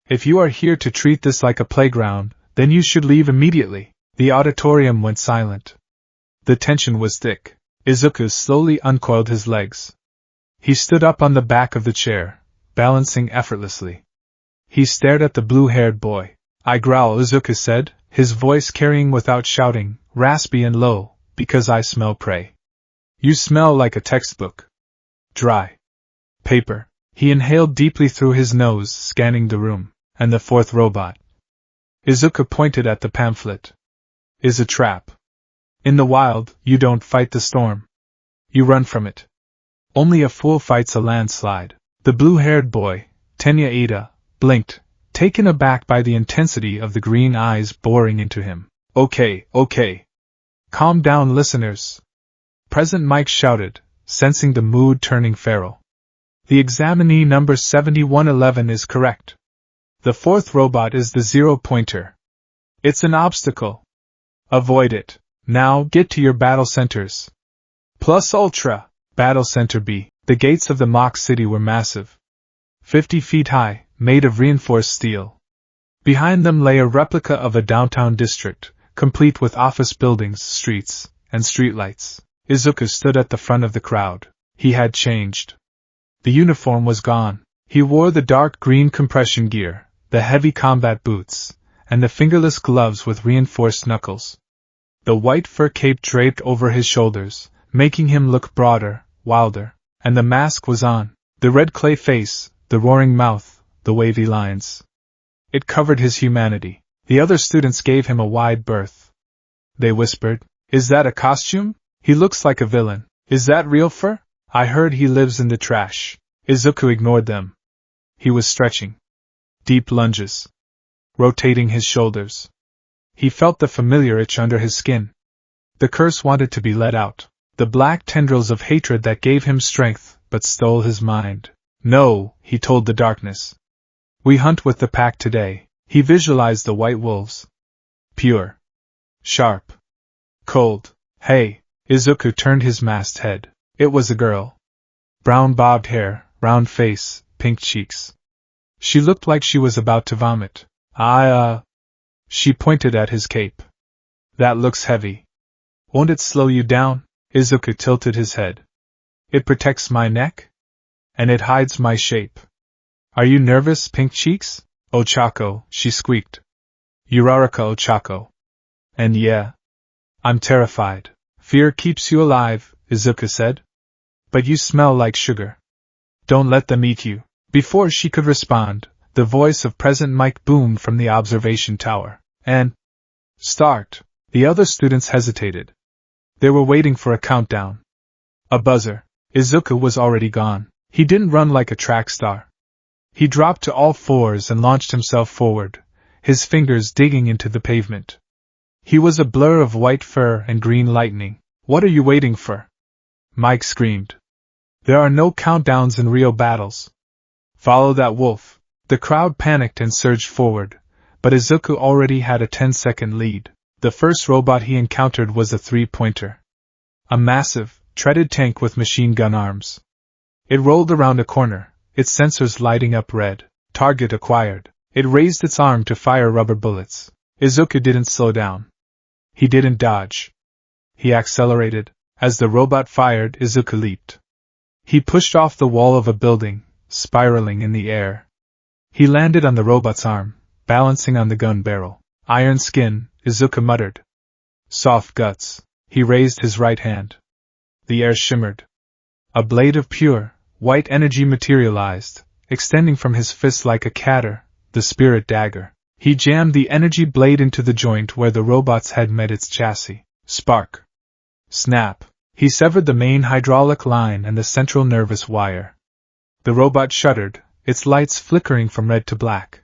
If you are here to treat this like a playground, then you should leave immediately. The auditorium went silent. The tension was thick. Izuku slowly uncoiled his legs. He stood up on the back of the chair, balancing effortlessly. He stared at the blue-haired boy. I growl, Izuku said, his voice carrying without shouting, raspy and low, because I smell prey. You smell like a textbook. Dry. Paper. He inhaled deeply through his nose, scanning the room. And the 4th robot. Izuku pointed at the pamphlet. Is a trap. In the wild, you don't fight the storm. You run from it. Only a fool fights a landslide. The blue-haired boy, Tenya Ida, blinked, taken aback by the intensity of the green eyes boring into him. Okay. Calm down, listeners. President Mike shouted, sensing the mood turning feral. The examinee number 7111 is correct. The 4th robot is the 0-pointer. It's an obstacle. Avoid it. Now get to your battle centers. Plus Ultra. Battle Center B. The gates of the mock city were massive. 50 feet high, made of reinforced steel. Behind them lay a replica of a downtown district, complete with office buildings, streets, and streetlights. Izuku stood at the front of the crowd. He had changed. The uniform was gone. He wore the dark green compression gear, the heavy combat boots, and the fingerless gloves with reinforced knuckles. The white fur cape draped over his shoulders, making him look broader, wilder, and the mask was on. The red clay face, the roaring mouth, the wavy lines. It covered his humanity. The other students gave him a wide berth. They whispered, "Is that a costume? He looks like a villain. Is that real fur? I heard he lives in the trash." Izuku ignored them. He was stretching. Deep lunges. Rotating his shoulders. He felt the familiar itch under his skin. The curse wanted to be let out. The black tendrils of hatred that gave him strength, but stole his mind. "No," he told the darkness. "We hunt with the pack today." He visualized the white wolves. Pure. Sharp. Cold. "Hey!" Izuku turned his masked head. It was a girl. Brown bobbed hair, round face, pink cheeks. She looked like she was about to vomit. She pointed at his cape. "That looks heavy. Won't it slow you down?" Izuku tilted his head. "It protects my neck? And it hides my shape. Are you nervous, pink cheeks?" "Ochako," she squeaked. "Uraraka Ochako." "And yeah. I'm terrified." "Fear keeps you alive," Izuku said. "But you smell like sugar. Don't let them eat you." Before she could respond, the voice of President Mike boomed from the observation tower. "And start." The other students hesitated. They were waiting for a countdown. A buzzer. Izuku was already gone. He didn't run like a track star. He dropped to all fours and launched himself forward, his fingers digging into the pavement. He was a blur of white fur and green lightning. "What are you waiting for?" Mike screamed. "There are no countdowns in real battles. Follow that wolf." The crowd panicked and surged forward, but Izuku already had a 10-second lead. The first robot he encountered was a 3-pointer. A massive, treaded tank with machine gun arms. It rolled around a corner, its sensors lighting up red. Target acquired. It raised its arm to fire rubber bullets. Izuku didn't slow down. He didn't dodge. He accelerated. As the robot fired, Izuku leaped. He pushed off the wall of a building, spiraling in the air. He landed on the robot's arm, balancing on the gun barrel. "Iron skin," Izuku muttered. "Soft guts." He raised his right hand. The air shimmered. A blade of pure, white energy materialized, extending from his fist like a catter, the spirit dagger. He jammed the energy blade into the joint where the robot's head met its chassis. Spark. Snap. He severed the main hydraulic line and the central nervous wire. The robot shuddered, its lights flickering from red to black.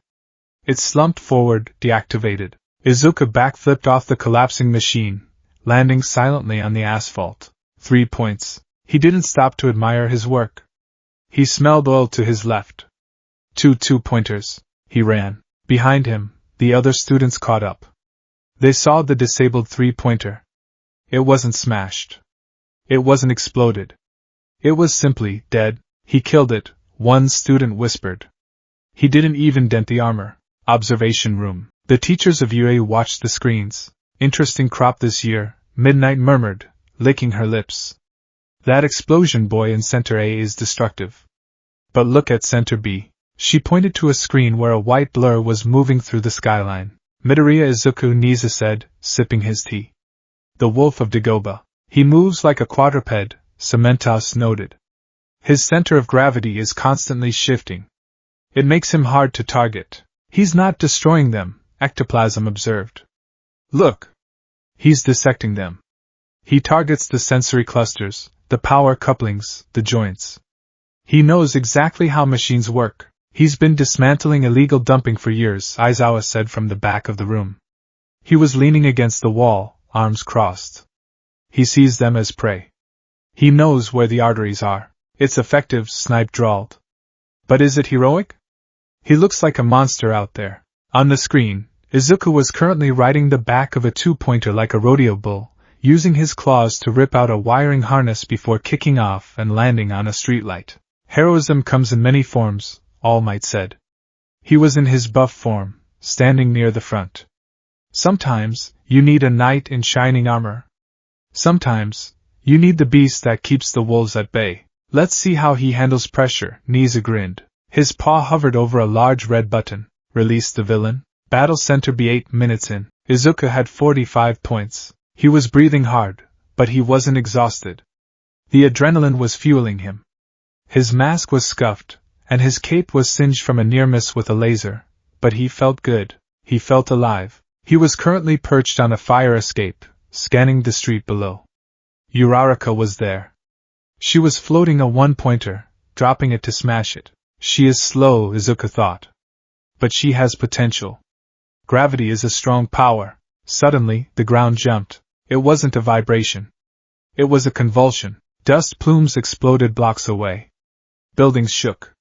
It slumped forward, deactivated. Izuku backflipped off the collapsing machine, landing silently on the asphalt. 3 points. He didn't stop to admire his work. He smelled oil to his left. 2 2-pointers. He ran. Behind him, the other students caught up. They saw the disabled 3-pointer. It wasn't smashed. It wasn't exploded. It was simply dead. "He killed it," one student whispered. "He didn't even dent the armor." Observation room. The teachers of UA watched the screens. "Interesting crop this year," Midnight murmured, licking her lips. "That explosion boy in Center A is destructive. But look at Center B." She pointed to a screen where a white blur was moving through the skyline. "Midoriya Izuku," Nisa said, sipping his tea. "The wolf of Dagoba. He moves like a quadruped," Cementos noted. "His center of gravity is constantly shifting. It makes him hard to target." "He's not destroying them," Ectoplasm observed. "Look. He's dissecting them. He targets the sensory clusters, the power couplings, the joints. He knows exactly how machines work. He's been dismantling illegal dumping for years," Aizawa said from the back of the room. He was leaning against the wall, arms crossed. "He sees them as prey. He knows where the arteries are." "It's effective," Snipe drawled. "But is it heroic? He looks like a monster out there." On the screen, Izuku was currently riding the back of a 2-pointer like a rodeo bull, using his claws to rip out a wiring harness before kicking off and landing on a streetlight. "Heroism comes in many forms," All Might said. He was in his buff form, standing near the front. Sometimes, you need a knight in shining armor. Sometimes, you need the beast that keeps the wolves at bay. Let's see how he handles pressure, Niza grinned. His paw hovered over a large red button. Release the villain. Battle center be 8 minutes in. Izuku had 45 points. He was breathing hard, but he wasn't exhausted. The adrenaline was fueling him. His mask was scuffed, and his cape was singed from a near miss with a laser, but he felt good. He felt alive. He was currently perched on a fire escape, scanning the street below. Uraraka was there. She was floating a one-pointer, dropping it to smash it. She is slow, Izuku thought. But she has potential. Gravity is a strong power. Suddenly, the ground jumped. It wasn't a vibration. It was a convulsion. Dust plumes exploded blocks away. Buildings shook.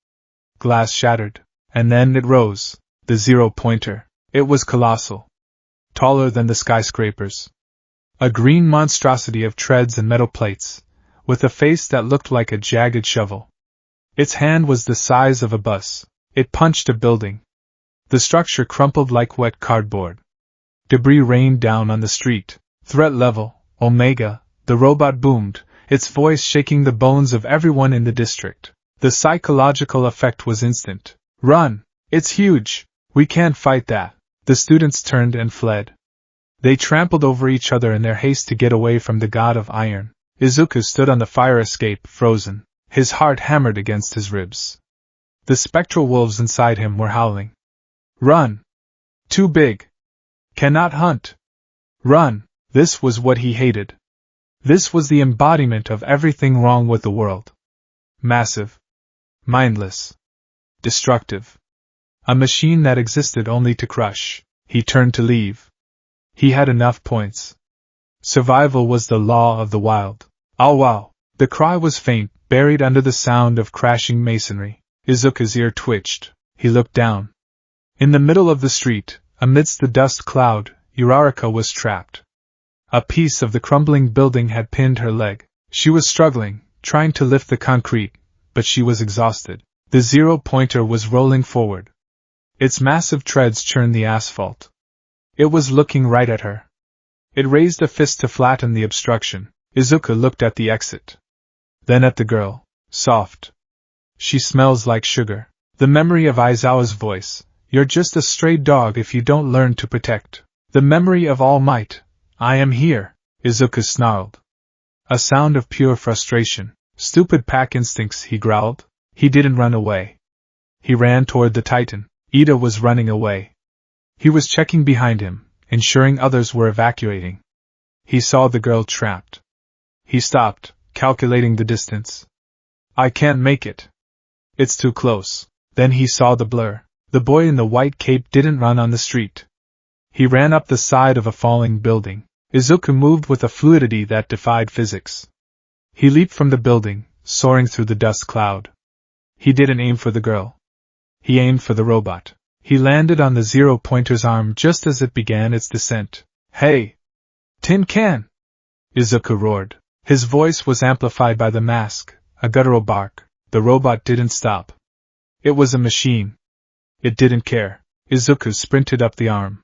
Glass shattered. And then it rose. The zero-pointer. It was colossal. Taller than the skyscrapers. A green monstrosity of treads and metal plates, with a face that looked like a jagged shovel. Its hand was the size of a bus. It punched a building. The structure crumpled like wet cardboard. Debris rained down on the street. Threat level, Omega, the robot boomed, its voice shaking the bones of everyone in the district. The psychological effect was instant. Run! It's huge! We can't fight that. The students turned and fled. They trampled over each other in their haste to get away from the god of iron. Izuku stood on the fire escape, frozen. His heart hammered against his ribs. The spectral wolves inside him were howling. Run! Too big! Cannot hunt! Run! This was what he hated. This was the embodiment of everything wrong with the world. Massive. Mindless. Destructive. A machine that existed only to crush. He turned to leave. He had enough points. Survival was the law of the wild. Oh wow! The cry was faint, buried under the sound of crashing masonry. Izuku's ear twitched. He looked down. In the middle of the street, amidst the dust cloud, Uraraka was trapped. A piece of the crumbling building had pinned her leg. She was struggling, trying to lift the concrete, but she was exhausted. The zero-pointer was rolling forward. Its massive treads churned the asphalt. It was looking right at her. It raised a fist to flatten the obstruction. Izuku looked at the exit. Then at the girl. Soft. She smells like sugar. The memory of Aizawa's voice. You're just a stray dog if you don't learn to protect. The memory of All Might. I am here. Izuku snarled. A sound of pure frustration. Stupid pack instincts, he growled. He didn't run away. He ran toward the Titan. Ida was running away. He was checking behind him, ensuring others were evacuating. He saw the girl trapped. He stopped, calculating the distance. I can't make it. It's too close. Then he saw the blur. The boy in the white cape didn't run on the street. He ran up the side of a falling building. Izuku moved with a fluidity that defied physics. He leaped from the building, soaring through the dust cloud. He didn't aim for the girl. He aimed for the robot. He landed on the zero-pointer's arm just as it began its descent. Hey! Tin can! Izuku roared. His voice was amplified by the mask, a guttural bark. The robot didn't stop. It was a machine. It didn't care. Izuku sprinted up the arm.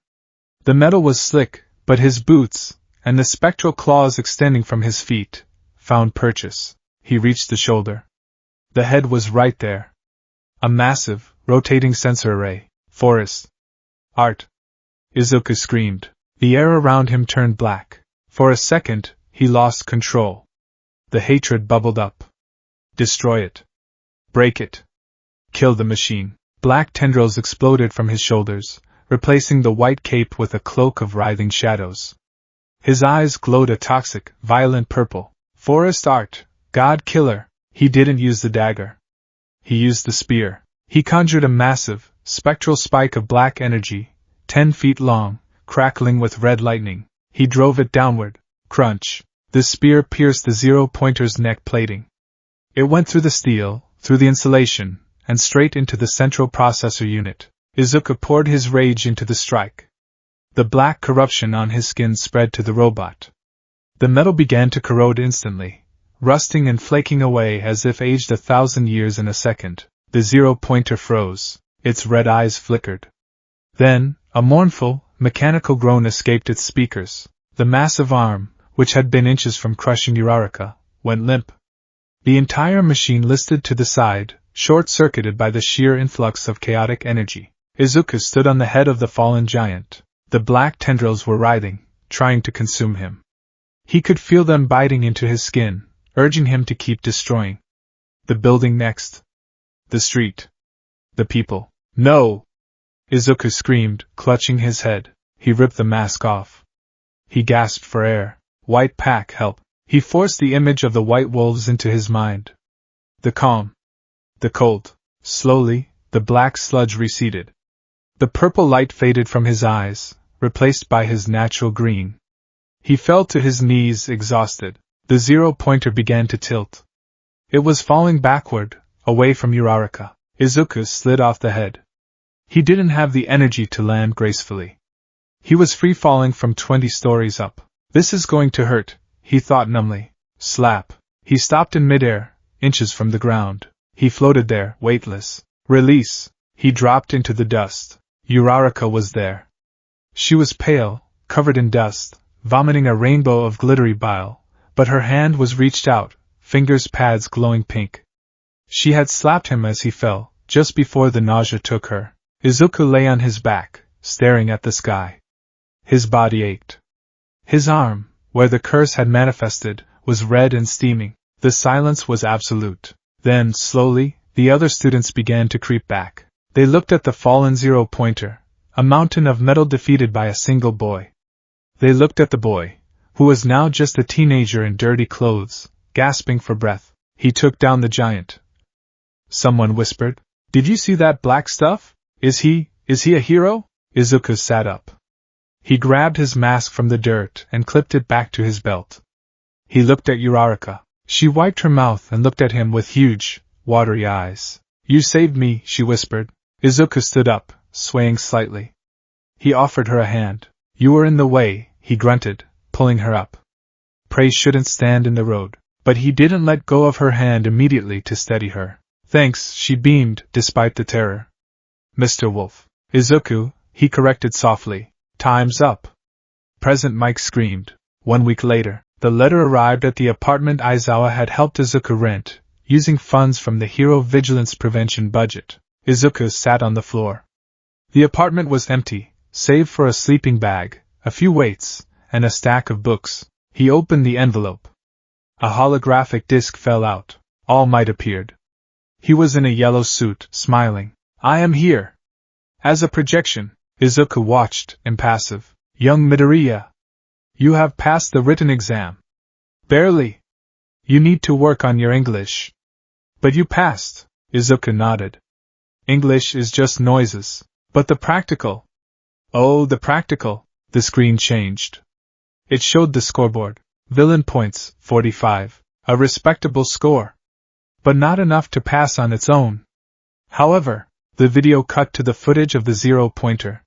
The metal was slick, but his boots, and the spectral claws extending from his feet, found purchase. He reached the shoulder. The head was right there. A massive, rotating sensor array. Forest. Art. Izuku screamed. The air around him turned black. For a second, he lost control. The hatred bubbled up. Destroy it. Break it. Kill the machine. Black tendrils exploded from his shoulders, replacing the white cape with a cloak of writhing shadows. His eyes glowed a toxic, violent purple. Forest art. God killer. He didn't use the dagger. He used the spear. He conjured a massive, spectral spike of black energy, 10 feet long, crackling with red lightning. He drove it downward. Crunch. The spear pierced the zero-pointer's neck plating. It went through the steel, through the insulation, and straight into the central processor unit. Izuku poured his rage into the strike. The black corruption on his skin spread to the robot. The metal began to corrode instantly, rusting and flaking away as if aged 1,000 years in a second. The zero-pointer froze. Its red eyes flickered. Then, A mournful, mechanical groan escaped its speakers. The massive arm, which had been inches from crushing Uraraka, went limp. The entire machine listed to the side, short-circuited by the sheer influx of chaotic energy. Izuku stood on the head of the fallen giant. The black tendrils were writhing, trying to consume him. He could feel them biting into his skin, urging him to keep destroying. The building next. The street. The people. No! Izuku screamed, clutching his head. He ripped the mask off. He gasped for air. White pack, help. He forced the image of the white wolves into his mind. The calm. The cold. Slowly, the black sludge receded. The purple light faded from his eyes, replaced by his natural green. He fell to his knees, exhausted. The zero-pointer began to tilt. It was falling backward, away from Uraraka. Izuku slid off the head. He didn't have the energy to land gracefully. He was free-falling from 20 stories up. This is going to hurt, he thought numbly. Slap. He stopped in midair, inches from the ground. He floated there, weightless. Release. He dropped into the dust. Uraraka was there. She was pale, covered in dust, vomiting a rainbow of glittery bile, but her hand was reached out, fingers pads glowing pink. She had slapped him as he fell, just before the nausea took her. Izuku lay on his back, staring at the sky. His body ached. His arm, where the curse had manifested, was red and steaming. The silence was absolute. Then, slowly, the other students began to creep back. They looked at the fallen zero-pointer, a mountain of metal defeated by a single boy. They looked at the boy, who was now just a teenager in dirty clothes, gasping for breath. He took down the giant. Someone whispered, "Did you see that black stuff? Is he a hero?" Izuku sat up. He grabbed his mask from the dirt and clipped it back to his belt. He looked at Uraraka. She wiped her mouth and looked at him with huge, watery eyes. "You saved me," she whispered. Izuku stood up, swaying slightly. He offered her a hand. "You were in the way," he grunted, pulling her up. Prey shouldn't stand in the road. But he didn't let go of her hand immediately to steady her. "Thanks," she beamed, despite the terror. "Mr. Wolf." "Izuku," he corrected softly. "Time's up." Present Mike screamed. 1 week later, the letter arrived at the apartment Aizawa had helped Izuku rent, using funds from the Hero Vigilance Prevention budget. Izuku sat on the floor. The apartment was empty, save for a sleeping bag, a few weights, and a stack of books. He opened the envelope. A holographic disc fell out. All Might appeared. He was in a yellow suit, smiling. "I am here." As a projection, Izuku watched, impassive. "Young Midoriya, you have passed the written exam." "Barely. You need to work on your English." "But you passed." Izuku nodded. "English is just noises. But the practical." "Oh, the practical." The screen changed. It showed the scoreboard. Villain points, 45. A respectable score. But not enough to pass on its own. However, the video cut to the footage of the zero-pointer.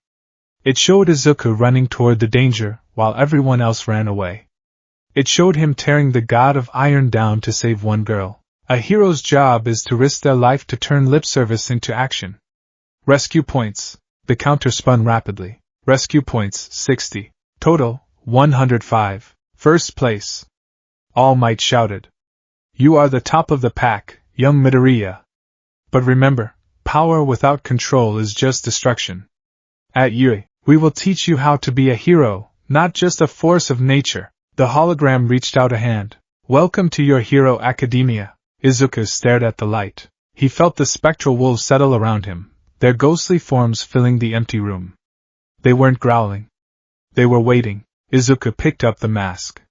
It showed Izuku running toward the danger, while everyone else ran away. It showed him tearing the God of Iron down to save one girl. A hero's job is to risk their life to turn lip service into action. Rescue points. The counter spun rapidly. Rescue points, 60. Total, 105. First place. All Might shouted. "You are the top of the pack, young Midoriya. But remember, power without control is just destruction. At Yui, we will teach you how to be a hero, not just a force of nature." The hologram reached out a hand. "Welcome to your Hero Academia." Izuku stared at the light. He felt the spectral wolves settle around him, their ghostly forms filling the empty room. They weren't growling. They were waiting. Izuku picked up the mask.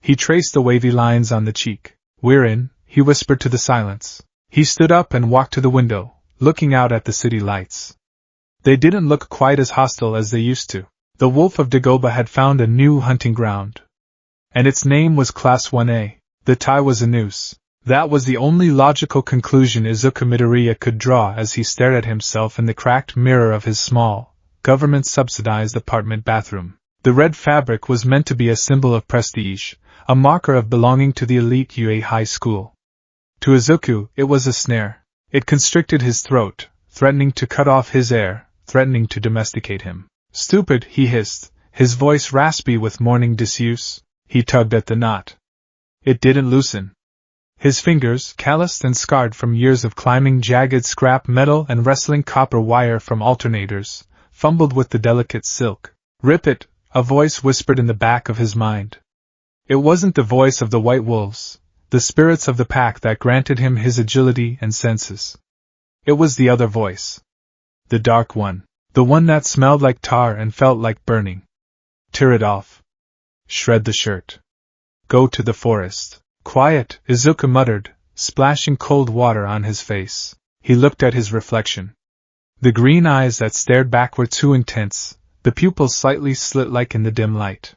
He traced the wavy lines on the cheek. "We're in," he whispered to the silence. He stood up and walked to the window, looking out at the city lights. They didn't look quite as hostile as they used to. The Wolf of Dagoba had found a new hunting ground. And its name was Class 1A. The tie was a noose. That was the only logical conclusion Izuku Midoriya could draw as he stared at himself in the cracked mirror of his small, government-subsidized apartment bathroom. The red fabric was meant to be a symbol of prestige, a marker of belonging to the elite UA high school. To Izuku, it was a snare. It constricted his throat, threatening to cut off his air, threatening to domesticate him. Stupid, he hissed, his voice raspy with morning disuse. He tugged at the knot. It didn't loosen. His fingers, calloused and scarred from years of climbing jagged scrap metal and wrestling copper wire from alternators, fumbled with the delicate silk. Rip it, a voice whispered in the back of his mind. It wasn't the voice of the white wolves, the spirits of the pack that granted him his agility and senses. It was the other voice. The dark one, the one that smelled like tar and felt like burning. Tear it off. Shred the shirt. Go to the forest. Quiet, Izuku muttered, splashing cold water on his face. He looked at his reflection. The green eyes that stared back were too intense, the pupils slightly slit like in the dim light.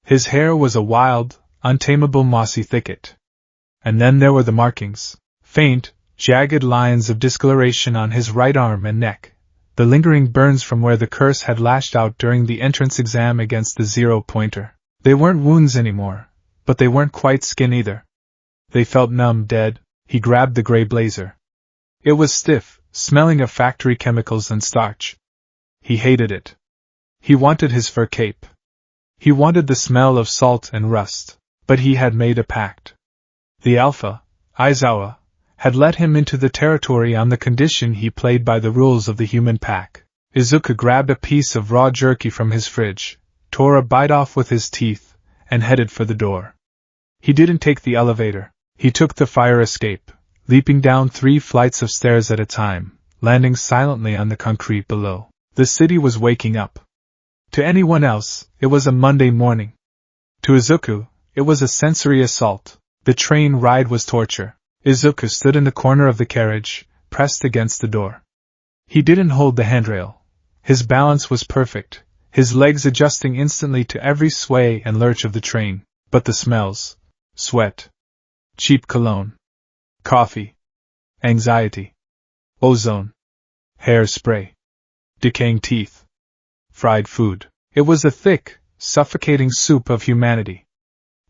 His hair was a wild, untamable mossy thicket. And then there were the markings, faint, jagged lines of discoloration on his right arm and neck, the lingering burns from where the curse had lashed out during the entrance exam against the 0-pointer. They weren't wounds anymore, but they weren't quite skin either. They felt numb, dead. He grabbed the gray blazer. It was stiff, smelling of factory chemicals and starch. He hated it. He wanted his fur cape. He wanted the smell of salt and rust, but he had made a pact. The Alpha, Aizawa, had let him into the territory on the condition he played by the rules of the human pack. Izuku grabbed a piece of raw jerky from his fridge, tore a bite off with his teeth, and headed for the door. He didn't take the elevator. He took the fire escape, leaping down 3 flights of stairs at a time, landing silently on the concrete below. The city was waking up. To anyone else, it was a Monday morning. To Izuku, it was a sensory assault. The train ride was torture. Izuku stood in the corner of the carriage, pressed against the door. He didn't hold the handrail. His balance was perfect, his legs adjusting instantly to every sway and lurch of the train. But the smells, sweat, cheap cologne, coffee, anxiety, ozone, hairspray, decaying teeth, fried food. It was a thick, suffocating soup of humanity.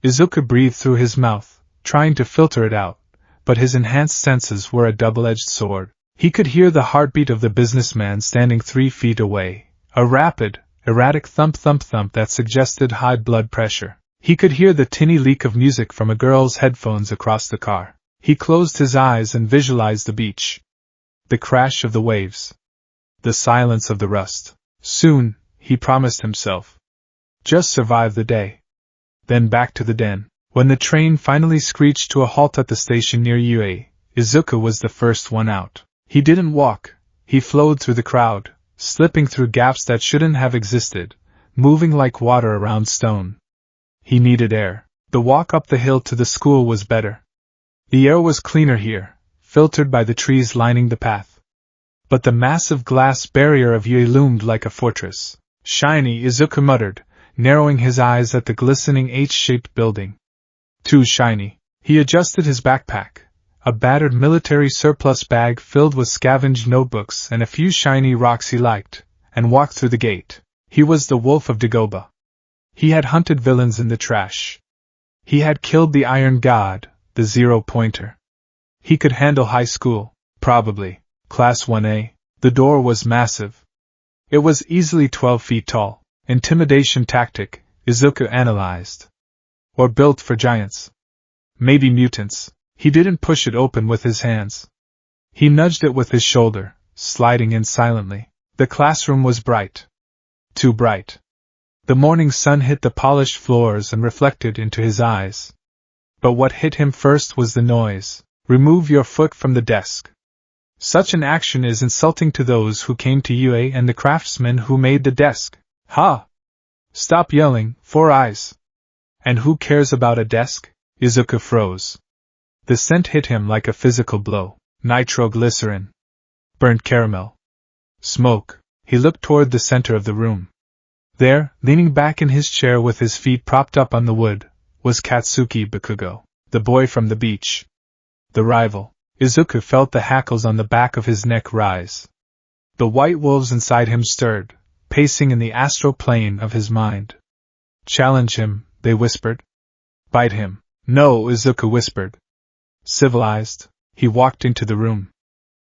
Izuku breathed through his mouth, trying to filter it out, but his enhanced senses were a double-edged sword. He could hear the heartbeat of the businessman standing 3 feet away, a rapid, erratic thump-thump-thump that suggested high blood pressure. He could hear the tinny leak of music from a girl's headphones across the car. He closed his eyes and visualized the beach. The crash of the waves. The silence of the rust. Soon, he promised himself. Just survive the day. Then back to the den. When the train finally screeched to a halt at the station near UA, Izuku was the first one out. He didn't walk. He flowed through the crowd, slipping through gaps that shouldn't have existed, moving like water around stone. He needed air. The walk up the hill to the school was better. The air was cleaner here, filtered by the trees lining the path. But the massive glass barrier of UA loomed like a fortress. Shiny, Izuku muttered, narrowing his eyes at the glistening H-shaped building. Too shiny. He adjusted his backpack, a battered military surplus bag filled with scavenged notebooks and a few shiny rocks he liked, and walked through the gate. He was the Wolf of Dagobah. He had hunted villains in the trash. He had killed the Iron God, the 0-pointer. He could handle high school, probably, Class 1A. The door was massive. It was easily 12 feet tall. Intimidation tactic, Izuku analyzed. Or built for giants. Maybe mutants. He didn't push it open with his hands. He nudged it with his shoulder, sliding in silently. The classroom was bright. Too bright. The morning sun hit the polished floors and reflected into his eyes. But what hit him first was the noise. Remove your foot from the desk. Such an action is insulting to those who came to UA and the craftsmen who made the desk. Ha! Stop yelling, 4 eyes. And who cares about a desk? Izuku froze. The scent hit him like a physical blow. Nitroglycerin. Burnt caramel. Smoke. He looked toward the center of the room. There, leaning back in his chair with his feet propped up on the wood, was Katsuki Bakugo, the boy from the beach. The rival. Izuku felt the hackles on the back of his neck rise. The white wolves inside him stirred, pacing in the astral plane of his mind. Challenge him, they whispered. Bite him. No, Izuku whispered. Civilized. He walked into the room.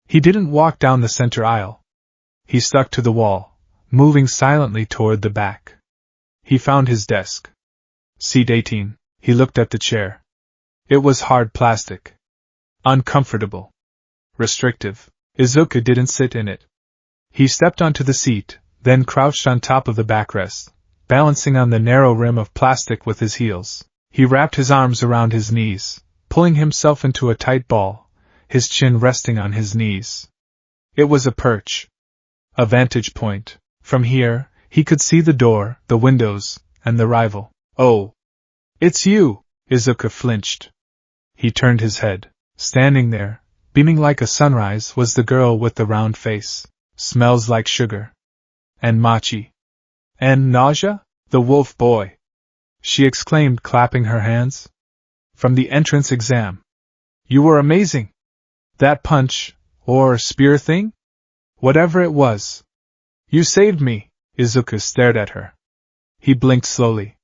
He didn't walk down the center aisle. He stuck to the wall, moving silently toward the back. He found his desk. Seat 18. He looked at the chair. It was hard plastic. Uncomfortable. Restrictive. Izuku didn't sit in it. He stepped onto the seat, then crouched on top of the backrest, balancing on the narrow rim of plastic with his heels. He wrapped his arms around his knees, pulling himself into a tight ball, his chin resting on his knees. It was a perch. A vantage point. From here, he could see the door, the windows, and the rival. Oh! It's you! Izuku flinched. He turned his head. Standing there, beaming like a sunrise, was the girl with the round face. Smells like sugar. And mochi. And nausea? The wolf boy! She exclaimed, clapping her hands. From the entrance exam. You were amazing! That punch, or spear thing? Whatever it was. You saved me! Izuku stared at her. He blinked slowly.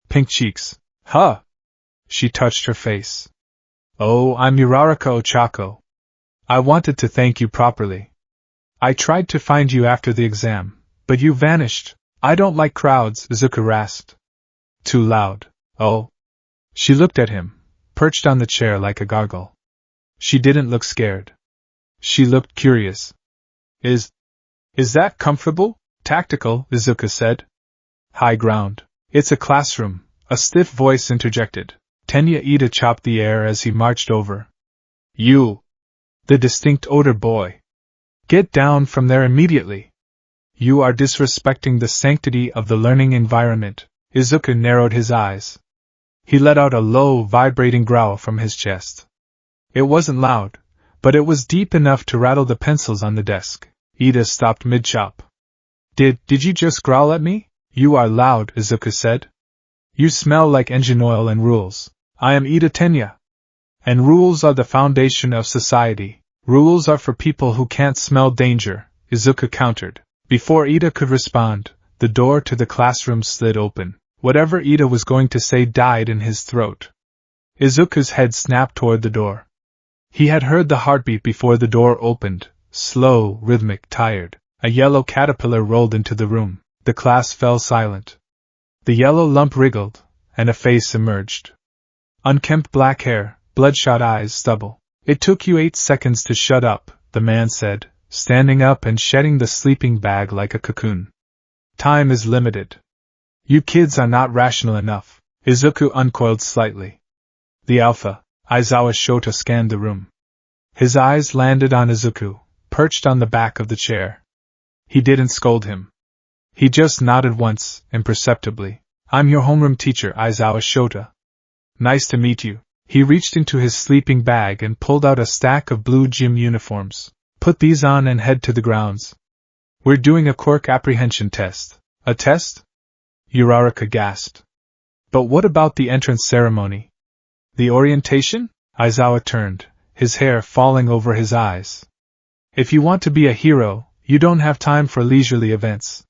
Pink cheeks. Huh! She touched her face. Oh, I'm Uraraka Ochako. I wanted to thank you properly. I tried to find you after the exam, but you vanished. I don't like crowds, Izuku rasped. Too loud. Oh. She looked at him, perched on the chair like a gargoyle. She didn't look scared. She looked curious. Is that comfortable? Tactical, Izuku said. High ground. It's a classroom, a stiff voice interjected. Tenya Ida chopped the air as he marched over. You! The distinct odor boy. Get down from there immediately. You are disrespecting the sanctity of the learning environment. Izuku narrowed his eyes. He let out a low, vibrating growl from his chest. It wasn't loud, but it was deep enough to rattle the pencils on the desk. Ida stopped mid-chop. Did you just growl at me? You are loud, Izuku said. You smell like engine oil and rules. I am Ida Tenya. And rules are the foundation of society. Rules are for people who can't smell danger, Izuku countered. Before Ida could respond, the door to the classroom slid open. Whatever Ida was going to say died in his throat. Izuku's head snapped toward the door. He had heard the heartbeat before the door opened, slow, rhythmic, tired. A yellow caterpillar rolled into the room. The class fell silent. The yellow lump wriggled, and a face emerged. Unkempt black hair, bloodshot eyes, stubble. It took you 8 seconds to shut up, the man said, standing up and shedding the sleeping bag like a cocoon. Time is limited. You kids are not rational enough. Izuku uncoiled slightly. The Alpha, Aizawa Shota scanned the room. His eyes landed on Izuku, perched on the back of the chair. He didn't scold him. He just nodded once, imperceptibly. I'm your homeroom teacher, Aizawa Shota. Nice to meet you. He reached into his sleeping bag and pulled out a stack of blue gym uniforms. Put these on and head to the grounds. We're doing a quirk apprehension test. A test? Uraraka gasped. But what about the entrance ceremony? The orientation? Aizawa turned, his hair falling over his eyes. If you want to be a hero, you don't have time for leisurely events.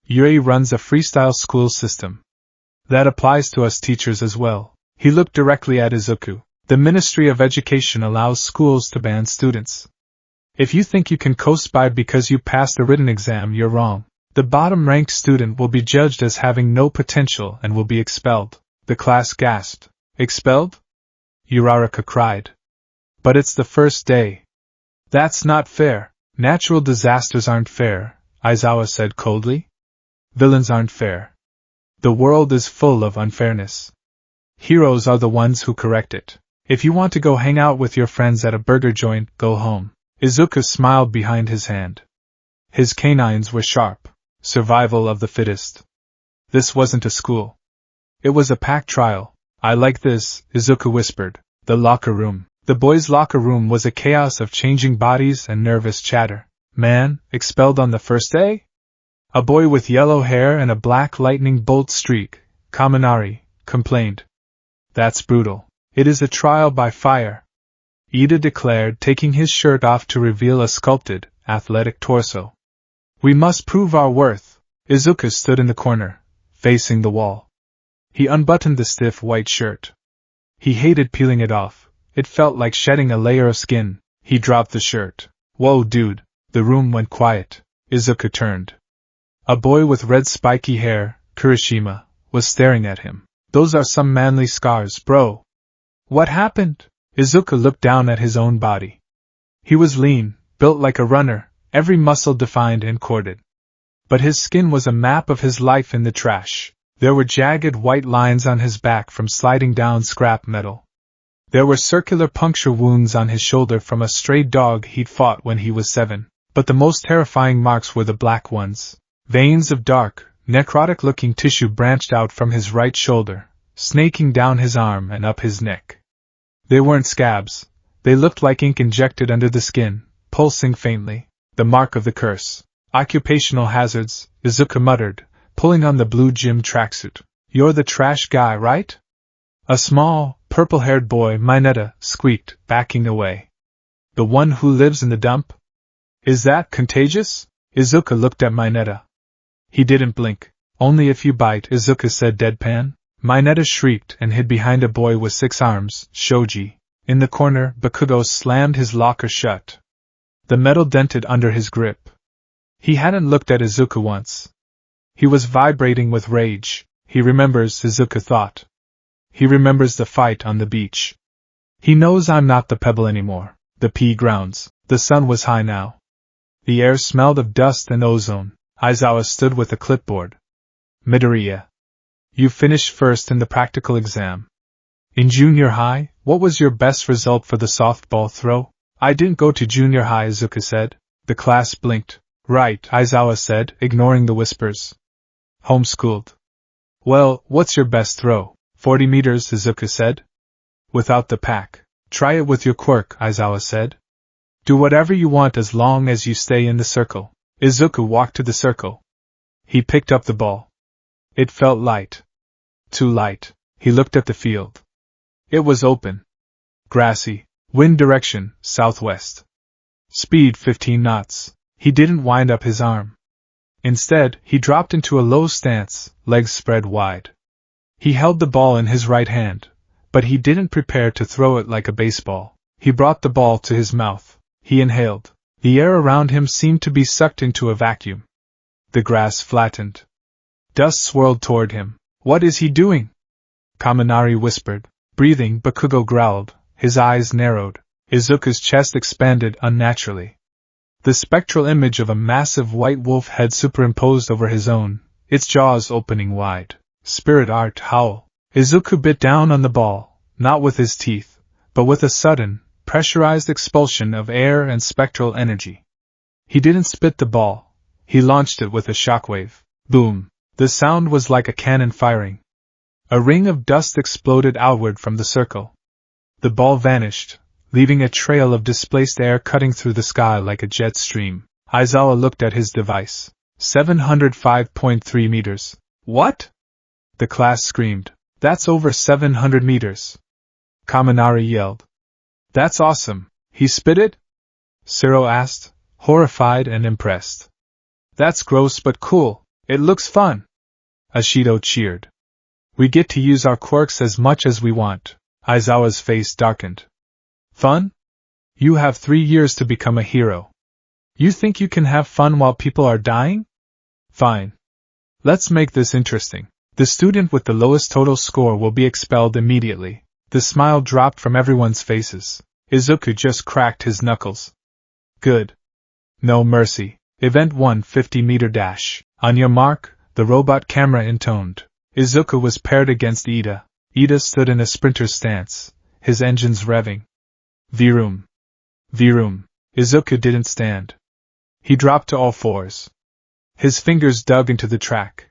Yuri runs a freestyle school system. That applies to us teachers as well. He looked directly at Izuku. The Ministry of Education allows schools to ban students. If you think you can coast by because you passed a written exam, you're wrong. The bottom-ranked student will be judged as having no potential and will be expelled. The class gasped. Expelled? Uraraka cried. But it's the first day. That's not fair. Natural disasters aren't fair, Aizawa said coldly. Villains aren't fair. The world is full of unfairness. Heroes are the ones who correct it. If you want to go hang out with your friends at a burger joint, go home. Izuku smiled behind his hand. His canines were sharp. Survival of the fittest. This wasn't a school. It was a pack trial. I like this, Izuku whispered. The locker room. The boys' locker room was a chaos of changing bodies and nervous chatter. Man, expelled on the first day? A boy with yellow hair and a black lightning bolt streak, Kaminari, complained. That's brutal. It is a trial by fire. Ida declared, taking his shirt off to reveal a sculpted, athletic torso. We must prove our worth. Izuku stood in the corner, facing the wall. He unbuttoned the stiff white shirt. He hated peeling it off. It felt like shedding a layer of skin. He dropped the shirt. Whoa, dude. The room went quiet. Izuku turned. A boy with red spiky hair, Kirishima, was staring at him. Those are some manly scars, bro. What happened? Izuku looked down at his own body. He was lean, built like a runner, every muscle defined and corded. But his skin was a map of his life in the trash. There were jagged white lines on his back from sliding down scrap metal. There were circular puncture wounds on his shoulder from a stray dog he'd fought when he was 7. But the most terrifying marks were the black ones. Veins of dark, necrotic-looking tissue branched out from his right shoulder, snaking down his arm and up his neck. They weren't scabs. They looked like ink injected under the skin, pulsing faintly. The mark of the curse. Occupational hazards, Izuku muttered, pulling on the blue gym tracksuit. You're the trash guy, right? A small, purple-haired boy, Mineta, squeaked, backing away. The one who lives in the dump? Is that contagious? Izuku looked at Mineta. He didn't blink. Only if you bite, Izuku said deadpan. Mineta shrieked and hid behind a boy with 6 arms, Shoji. In the corner, Bakugo slammed his locker shut. The metal dented under his grip. He hadn't looked at Izuku once. He was vibrating with rage. He remembers, Izuku thought. He remembers the fight on the beach. He knows I'm not the pebble anymore. The pea grounds. The sun was high now. The air smelled of dust and ozone. Aizawa stood with a clipboard. Midoriya. You finished first in the practical exam. In junior high, what was your best result for the softball throw? I didn't go to junior high, Izuku said. The class blinked. Right, Aizawa said, ignoring the whispers. Homeschooled. Well, what's your best throw? 40 meters, Izuku said. Without the pack. Try it with your quirk, Aizawa said. Do whatever you want as long as you stay in the circle. Izuku walked to the circle. He picked up the ball. It felt light. Too light. He looked at the field. It was open. Grassy. Wind direction, southwest. Speed 15 knots. He didn't wind up his arm. Instead, he dropped into a low stance, legs spread wide. He held the ball in his right hand, but he didn't prepare to throw it like a baseball. He brought the ball to his mouth. He inhaled. The air around him seemed to be sucked into a vacuum. The grass flattened. Dust swirled toward him. What is he doing? Kaminari whispered. Breathing, Bakugo growled. His eyes narrowed. Izuku's chest expanded unnaturally. The spectral image of a massive white wolf head superimposed over his own, its jaws opening wide. Spirit art howl. Izuku bit down on the ball, not with his teeth, but with a sudden, pressurized expulsion of air and spectral energy. He didn't spit the ball. He launched it with a shockwave. Boom. The sound was like a cannon firing. A ring of dust exploded outward from the circle. The ball vanished, leaving a trail of displaced air cutting through the sky like a jet stream. Aizawa looked at his device. 705.3 meters. What? The class screamed. That's over 700 meters. Kaminari yelled. That's awesome. He spit it? Siro asked, horrified and impressed. That's gross but cool. It looks fun. Ashido cheered. We get to use our quirks as much as we want. Aizawa's face darkened. Fun? You have 3 years to become a hero. You think you can have fun while people are dying? Fine. Let's make this interesting. The student with the lowest total score will be expelled immediately. The smile dropped from everyone's faces. Izuku just cracked his knuckles. Good. No mercy. Event 1 50-meter dash. On your mark, the robot camera intoned. Izuku was paired against Ida. Ida stood in a sprinter's stance, his engines revving. Vroom. Vroom. Izuku didn't stand. He dropped to all fours. His fingers dug into the track.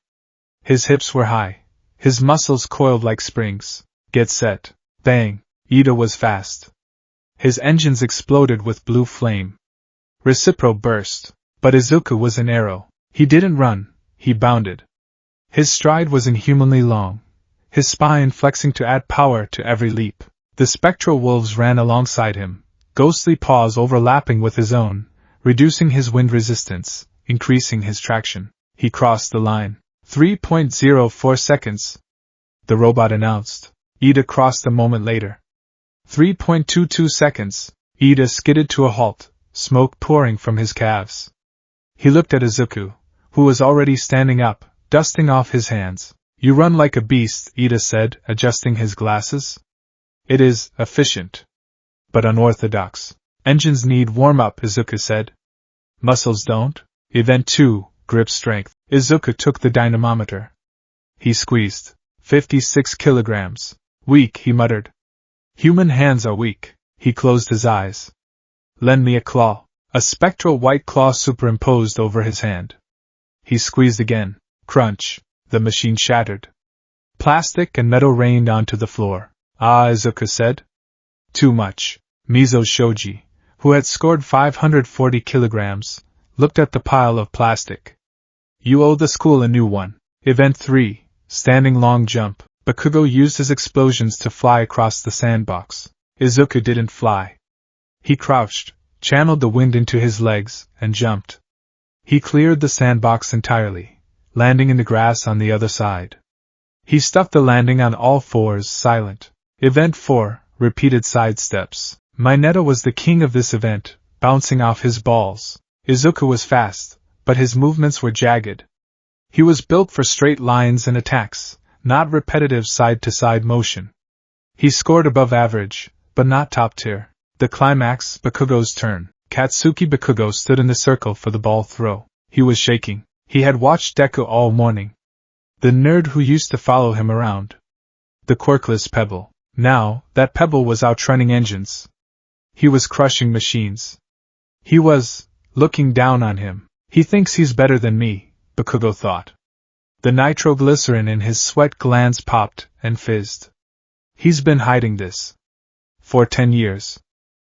His hips were high. His muscles coiled like springs. Get set. Bang. Ida was fast. His engines exploded with blue flame. Recipro burst. But Izuku was an arrow. He didn't run. He bounded. His stride was inhumanly long, his spine flexing to add power to every leap. The spectral wolves ran alongside him, ghostly paws overlapping with his own, reducing his wind resistance, increasing his traction. He crossed the line. 3.04 seconds. The robot announced. Ida crossed a moment later. 3.22 seconds. Ida skidded to a halt, smoke pouring from his calves. He looked at Izuku. who was already standing up, dusting off his hands. You run like a beast, Ida said, adjusting his glasses. It is efficient, but unorthodox. Engines need warm-up, Izuku said. Muscles don't? Event 2, grip strength. Izuku took the dynamometer. He squeezed. 56 kilograms. Weak, he muttered. Human hands are weak. He closed his eyes. Lend me a claw. A spectral white claw superimposed over his hand. He squeezed again. Crunch. The machine shattered. Plastic and metal rained onto the floor. Ah, Izuku said. Too much. Mizo Shoji, who had scored 540 kilograms, looked at the pile of plastic. You owe the school a new one. Event 3, standing long jump. Bakugo used his explosions to fly across the sandbox. Izuku didn't fly. He crouched, channeled the wind into his legs, and jumped. He cleared the sandbox entirely, landing in the grass on the other side. He stuck the landing on all fours, silent. Event 4, repeated sidesteps. Mineta was the king of this event, bouncing off his balls. Izuku was fast, but his movements were jagged. He was built for straight lines and attacks, not repetitive side-to-side motion. He scored above average, but not top tier. The climax, Bakugo's turn. Katsuki Bakugo stood in the circle for the ball throw. He was shaking. He had watched Deku all morning. The nerd who used to follow him around. The quirkless pebble. Now, that pebble was outrunning engines. He was crushing machines. He was looking down on him. He thinks he's better than me, Bakugo thought. The nitroglycerin in his sweat glands popped and fizzed. He's been hiding this for 10 years.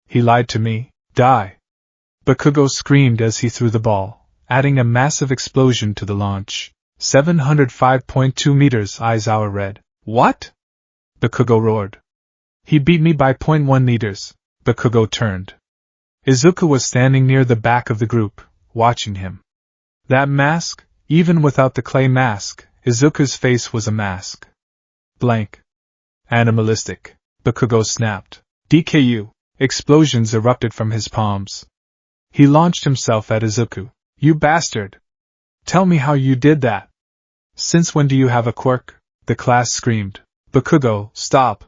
He lied to me. Die! Bakugo screamed as he threw the ball, adding a massive explosion to the launch. 705.2 meters, Aizawa read. What? Bakugo roared. He beat me by 0.1 meters. Bakugo turned. Izuku was standing near the back of the group, watching him. That mask, even without the clay mask, Izuku's face was a mask. Blank. Animalistic. Bakugo snapped. DKU. Explosions erupted from his palms. He launched himself at Izuku. You bastard! Tell me how you did that. Since when do you have a quirk? The class screamed. Bakugo, stop!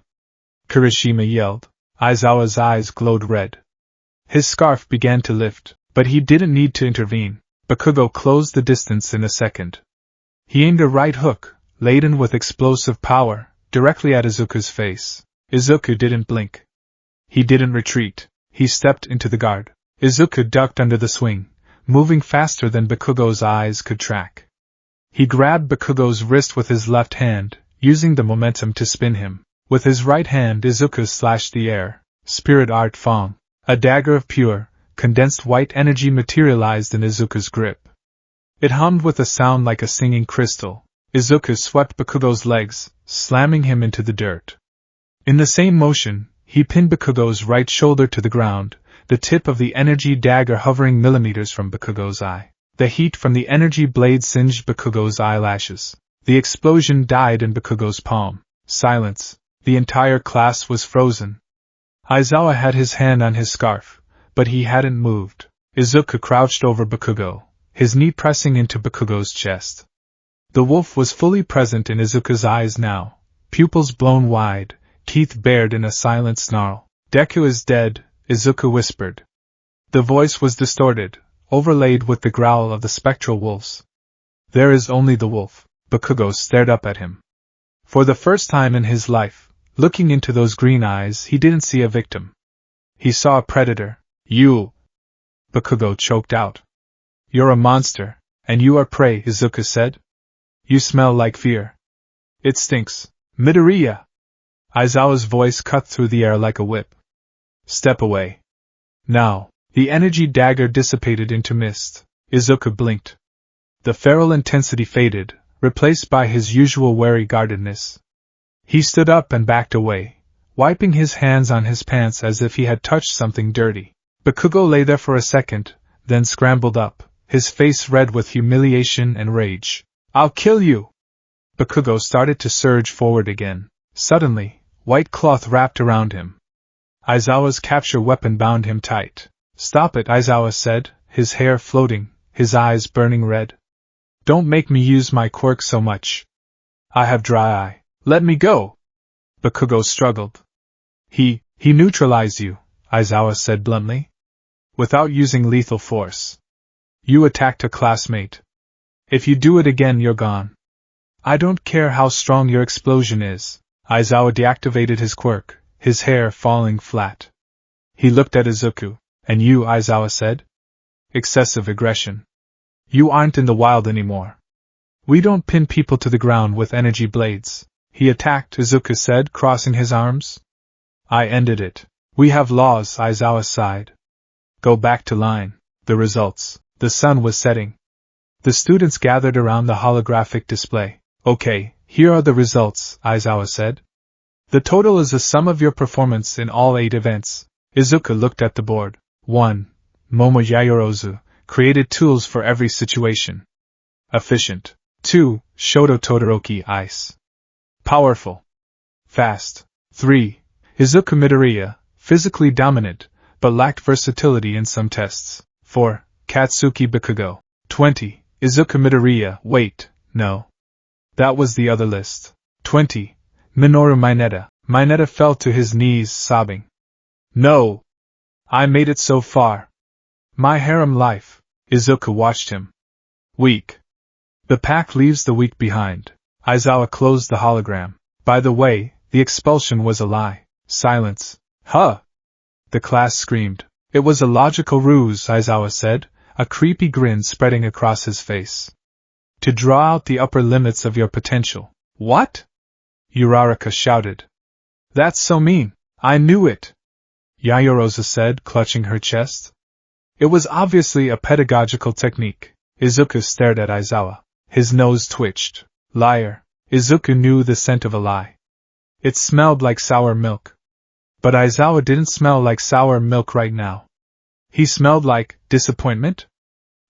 Kirishima yelled. Aizawa's eyes glowed red. His scarf began to lift, but he didn't need to intervene. Bakugo closed the distance in a second. He aimed a right hook, laden with explosive power, directly at Izuku's face. Izuku didn't blink. He didn't retreat. He stepped into the guard. Izuku ducked under the swing, moving faster than Bakugo's eyes could track. He grabbed Bakugo's wrist with his left hand, using the momentum to spin him. With his right hand, Izuku slashed the air. Spirit Art Fong. A dagger of pure, condensed white energy materialized in Izuku's grip. It hummed with a sound like a singing crystal. Izuku swept Bakugo's legs, slamming him into the dirt. In the same motion, he pinned Bakugo's right shoulder to the ground, the tip of the energy dagger hovering millimeters from Bakugo's eye. The heat from the energy blade singed Bakugo's eyelashes. The explosion died in Bakugo's palm. Silence. The entire class was frozen. Aizawa had his hand on his scarf, but he hadn't moved. Izuku crouched over Bakugo, his knee pressing into Bakugo's chest. The wolf was fully present in Izuku's eyes now, pupils blown wide, teeth bared in a silent snarl. Deku is dead, Izuku whispered. The voice was distorted, overlaid with the growl of the spectral wolves. There is only the wolf. Bakugo stared up at him. For the first time in his life, looking into those green eyes, he didn't see a victim. He saw a predator. You! Bakugo choked out. You're a monster, and you are prey, Izuku said. You smell like fear. It stinks. Midoriya! Aizawa's voice cut through the air like a whip. Step away. Now. The energy dagger dissipated into mist. Izuku blinked. The feral intensity faded, replaced by his usual wary guardedness. He stood up and backed away, wiping his hands on his pants as if he had touched something dirty. Bakugo lay there for a second, then scrambled up, his face red with humiliation and rage. I'll kill you! Bakugo started to surge forward again. Suddenly, white cloth wrapped around him. Aizawa's capture weapon bound him tight. Stop it, Aizawa said, his hair floating, his eyes burning red. Don't make me use my quirk so much. I have dry eye. Let me go. Bakugo struggled. He neutralized you, Aizawa said bluntly. Without using lethal force. You attacked a classmate. If you do it again, you're gone. I don't care how strong your explosion is. Aizawa deactivated his quirk, his hair falling flat. He looked at Izuku. And you, Aizawa said? Excessive aggression. You aren't in the wild anymore. We don't pin people to the ground with energy blades. He attacked, Izuku said, crossing his arms. I ended it. We have laws, Aizawa sighed. Go back to line. The results. The sun was setting. The students gathered around the holographic display. Okay, here are the results, Aizawa said. The total is the sum of your performance in all 8 events. Izuku looked at the board. 1. Momo Yayorozu created tools for every situation. Efficient. 2. Shoto Todoroki Ice. Powerful. Fast. 3. Izuku Midoriya, physically dominant, but lacked versatility in some tests. 4. Katsuki Bakugo. 20. Izuku Midoriya. Wait, no. That was the other list. 20. Minoru Mineta. Mineta fell to his knees, sobbing. No! I made it so far. My harem life. Izuku watched him. Weak. The pack leaves the weak behind. Aizawa closed the hologram. By the way, the expulsion was a lie. Silence. Huh! The class screamed. It was a logical ruse, Aizawa said, a creepy grin spreading across his face. To draw out the upper limits of your potential. What? Uraraka shouted. That's so mean. I knew it. Yayorozu said, clutching her chest. It was obviously a pedagogical technique. Izuku stared at Aizawa. His nose twitched. Liar. Izuku knew the scent of a lie. It smelled like sour milk. But Aizawa didn't smell like sour milk right now. He smelled like disappointment?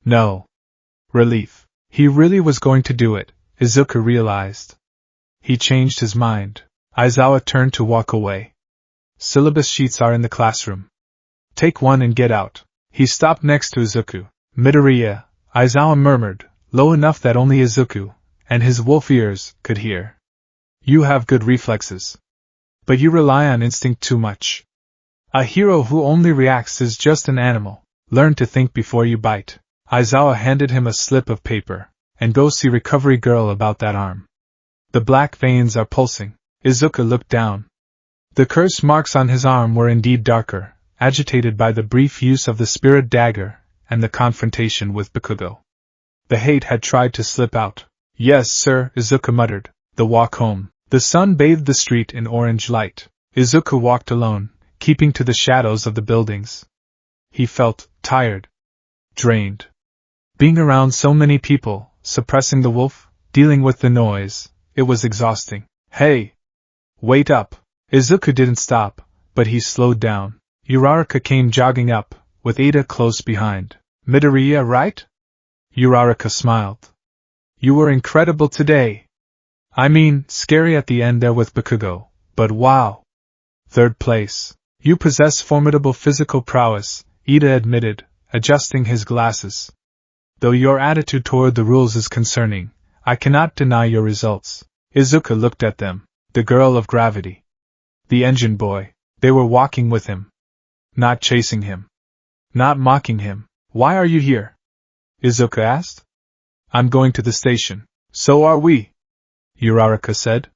No. Relief. He really was going to do it, Izuku realized. He changed his mind. Aizawa turned to walk away. Syllabus sheets are in the classroom. Take one and get out. He stopped next to Izuku. Midoriya, Aizawa murmured, low enough that only Izuku, and his wolf ears, could hear. You have good reflexes. But you rely on instinct too much. A hero who only reacts is just an animal. Learn to think before you bite. Aizawa handed him a slip of paper. And go see Recovery Girl about that arm. The black veins are pulsing. Izuku looked down. The curse marks on his arm were indeed darker, agitated by the brief use of the spirit dagger and the confrontation with Bakugo. The hate had tried to slip out. Yes, sir, Izuku muttered. The walk home. The sun bathed the street in orange light. Izuku walked alone, keeping to the shadows of the buildings. He felt tired. Drained. Being around so many people, suppressing the wolf, dealing with the noise, it was exhausting. Hey! Wait up! Izuku didn't stop, but he slowed down. Uraraka came jogging up, with Ada close behind. Midoriya, right? Uraraka smiled. You were incredible today. I mean, scary at the end there with Bakugo, but wow! 3rd place. You possess formidable physical prowess, Ida admitted, adjusting his glasses. Though your attitude toward the rules is concerning, I cannot deny your results. Izuku looked at them. The girl of gravity. The engine boy. They were walking with him. Not chasing him. Not mocking him. Why are you here? Izuku asked. I'm going to the station. So are we. Uraraka said.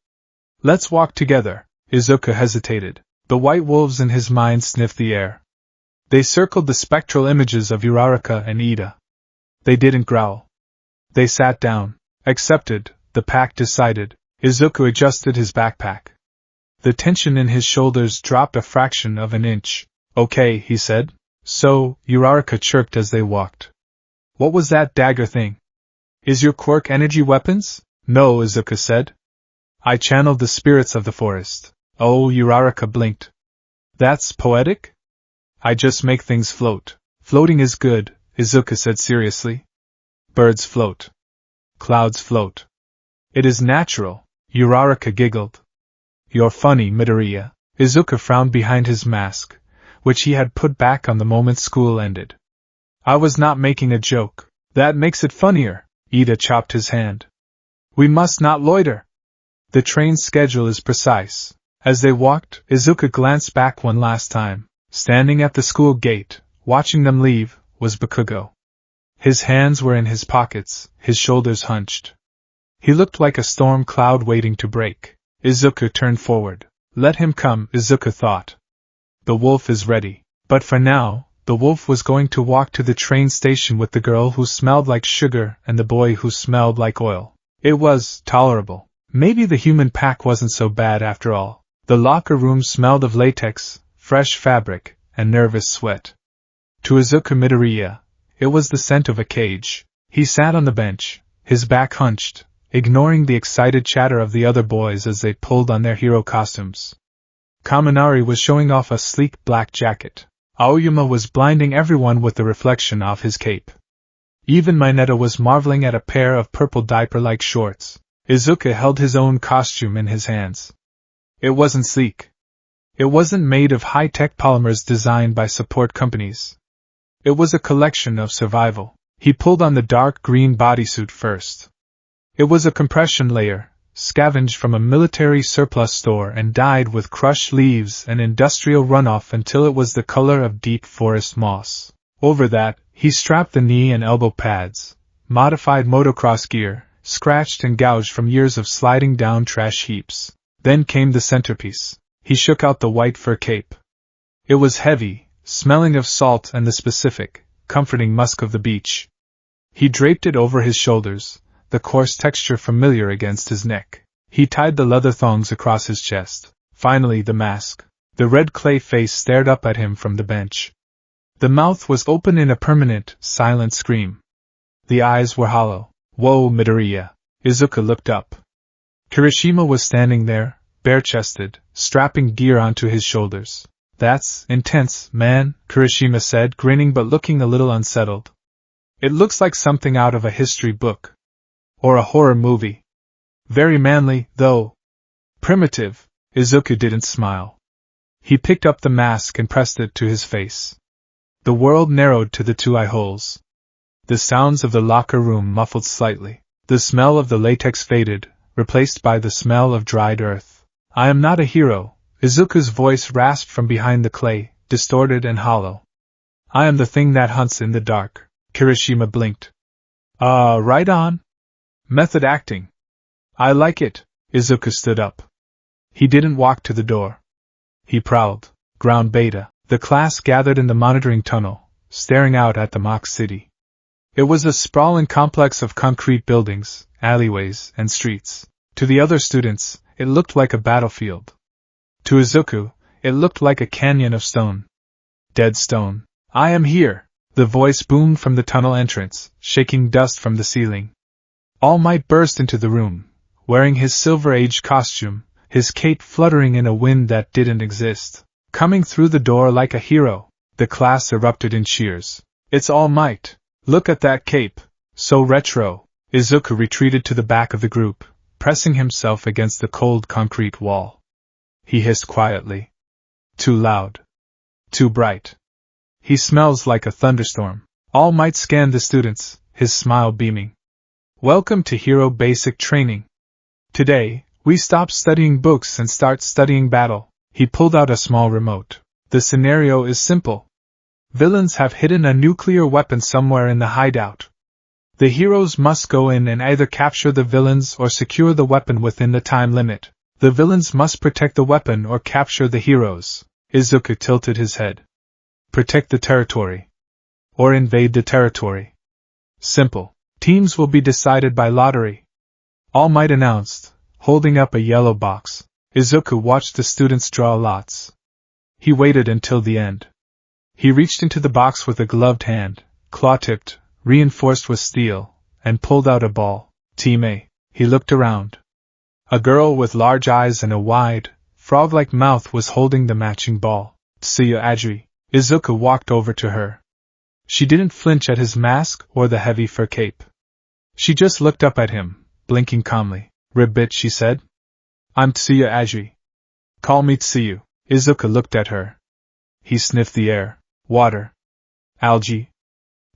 Let's walk together. Izuku hesitated. The white wolves in his mind sniffed the air. They circled the spectral images of Uraraka and Ida. They didn't growl. They sat down. Accepted, the pack decided. Izuku adjusted his backpack. The tension in his shoulders dropped a fraction of an inch. Okay, he said. So, Uraraka chirped as they walked. What was that dagger thing? Is your quirk energy weapons? No, Izuku said. I channeled the spirits of the forest. Oh, Uraraka blinked. That's poetic? I just make things float. Floating is good, Izuku said seriously. Birds float. Clouds float. It is natural, Uraraka giggled. You're funny, Midoriya. Izuku frowned behind his mask, which he had put back on the moment school ended. I was not making a joke. That makes it funnier, Ida chopped his hand. We must not loiter. The train's schedule is precise. As they walked, Izuku glanced back one last time. Standing at the school gate, watching them leave, was Bakugo. His hands were in his pockets, his shoulders hunched. He looked like a storm cloud waiting to break. Izuku turned forward. Let him come, Izuku thought. The wolf is ready. But for now, the wolf was going to walk to the train station with the girl who smelled like sugar and the boy who smelled like oil. It was tolerable. Maybe the human pack wasn't so bad after all. The locker room smelled of latex, fresh fabric, and nervous sweat. To Izuku Midoriya, it was the scent of a cage. He sat on the bench, his back hunched, ignoring the excited chatter of the other boys as they pulled on their hero costumes. Kaminari was showing off a sleek black jacket. Aoyama was blinding everyone with the reflection of his cape. Even Mineta was marveling at a pair of purple diaper-like shorts. Izuku held his own costume in his hands. It wasn't sleek. It wasn't made of high-tech polymers designed by support companies. It was a collection of survival. He pulled on the dark green bodysuit first. It was a compression layer, scavenged from a military surplus store and dyed with crushed leaves and industrial runoff until it was the color of deep forest moss. Over that, he strapped the knee and elbow pads, modified motocross gear, scratched and gouged from years of sliding down trash heaps. Then came the centerpiece. He shook out the white fur cape. It was heavy, smelling of salt and the specific, comforting musk of the beach. He draped it over his shoulders, the coarse texture familiar against his neck. He tied the leather thongs across his chest. Finally, the mask. The red clay face stared up at him from the bench. The mouth was open in a permanent, silent scream. The eyes were hollow. Whoa, Midoriya. Izuku looked up. Kirishima was standing there, bare-chested, strapping gear onto his shoulders. That's intense, man, Kirishima said, grinning but looking a little unsettled. It looks like something out of a history book. Or a horror movie. Very manly, though. Primitive. Izuku didn't smile. He picked up the mask and pressed it to his face. The world narrowed to the two eye holes. The sounds of the locker room muffled slightly. The smell of the latex faded, replaced by the smell of dried earth. I am not a hero. Izuku's voice rasped from behind the clay, distorted and hollow. I am the thing that hunts in the dark. Kirishima blinked. Right on. Method acting. I like it. Izuku stood up. He didn't walk to the door. He prowled. Ground Beta. The class gathered in the monitoring tunnel, staring out at the mock city. It was a sprawling complex of concrete buildings, alleyways, and streets. To the other students, it looked like a battlefield. To Izuku, it looked like a canyon of stone. Dead stone. I am here. The voice boomed from the tunnel entrance, shaking dust from the ceiling. All Might burst into the room, wearing his Silver Age costume, his cape fluttering in a wind that didn't exist. Coming through the door like a hero, the class erupted in cheers. It's All Might. Look at that cape. So retro. Izuku retreated to the back of the group, pressing himself against the cold concrete wall. He hissed quietly. Too loud. Too bright. He smells like a thunderstorm. All Might scanned the students, his smile beaming. Welcome to Hero Basic Training. Today, we stop studying books and start studying battle. He pulled out a small remote. The scenario is simple. Villains have hidden a nuclear weapon somewhere in the hideout. The heroes must go in and either capture the villains or secure the weapon within the time limit. The villains must protect the weapon or capture the heroes. Izuku tilted his head. Protect the territory. Or invade the territory. Simple. Teams will be decided by lottery. All Might announced, holding up a yellow box. Izuku watched the students draw lots. He waited until the end. He reached into the box with a gloved hand, claw-tipped, reinforced with steel, and pulled out a ball. Team A. He looked around. A girl with large eyes and a wide, frog-like mouth was holding the matching ball. Tsuya Adri. Izuku walked over to her. She didn't flinch at his mask or the heavy fur cape. She just looked up at him, blinking calmly. Ribbit, she said. I'm Tsuya Adri. Call me Tsuyu. Izuku looked at her. He sniffed the air. Water. Algae.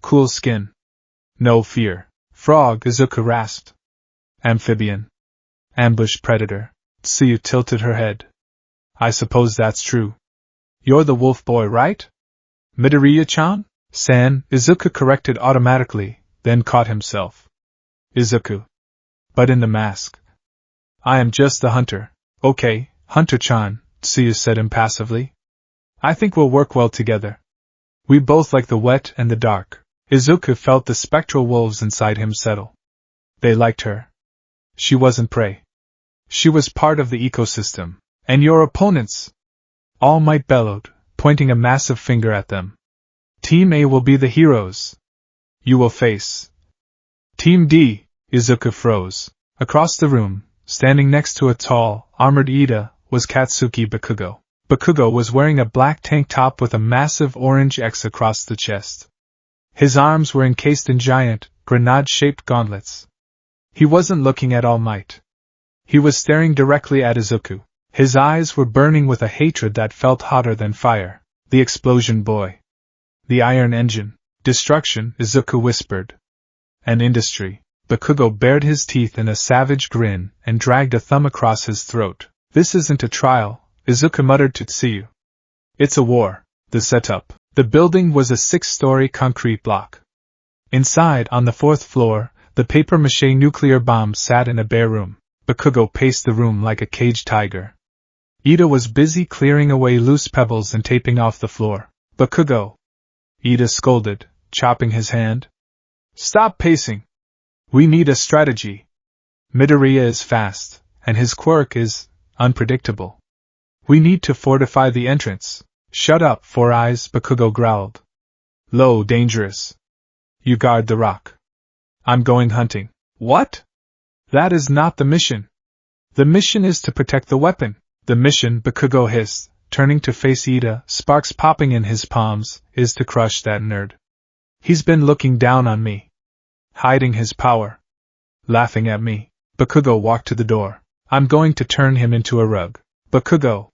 Cool skin. No fear. Frog, Izuku rasped. Amphibian. Ambush predator. Tsuyu tilted her head. I suppose that's true. You're the wolf boy, right? Midoriya-chan? Izuku corrected automatically, then caught himself. Izuku. But in the mask. I am just the hunter. Okay, Hunter-chan, Tsuyu said impassively. I think we'll work well together. We both like the wet and the dark. Izuku felt the spectral wolves inside him settle. They liked her. She wasn't prey. She was part of the ecosystem. And your opponents? All Might bellowed, pointing a massive finger at them. Team A will be the heroes. You will face Team D. Izuku froze. Across the room, standing next to a tall, armored Ida, was Katsuki Bakugo. Bakugo was wearing a black tank top with a massive orange X across the chest. His arms were encased in giant, grenade-shaped gauntlets. He wasn't looking at All Might. He was staring directly at Izuku. His eyes were burning with a hatred that felt hotter than fire. The explosion boy. The iron engine. Destruction, Izuku whispered. An industry. Bakugo bared his teeth in a savage grin and dragged a thumb across his throat. This isn't a trial, Izuku muttered to Tsuyu. It's a war. The setup. The building was a 6-story concrete block. Inside, on the 4th floor, the papier-mâché nuclear bomb sat in a bare room. Bakugo paced the room like a caged tiger. Ida was busy clearing away loose pebbles and taping off the floor. Bakugo! Ida scolded, chopping his hand. Stop pacing! We need a strategy. Midoriya is fast, and his quirk is unpredictable. We need to fortify the entrance. Shut up, Four Eyes, Bakugo growled. Low, dangerous. You guard the rock. I'm going hunting. What? That is not the mission. The mission is to protect the weapon. The mission, Bakugo hissed, turning to face Ida, sparks popping in his palms, is to crush that nerd. He's been looking down on me. Hiding his power. Laughing at me. Bakugo walked to the door. I'm going to turn him into a rug. Bakugo!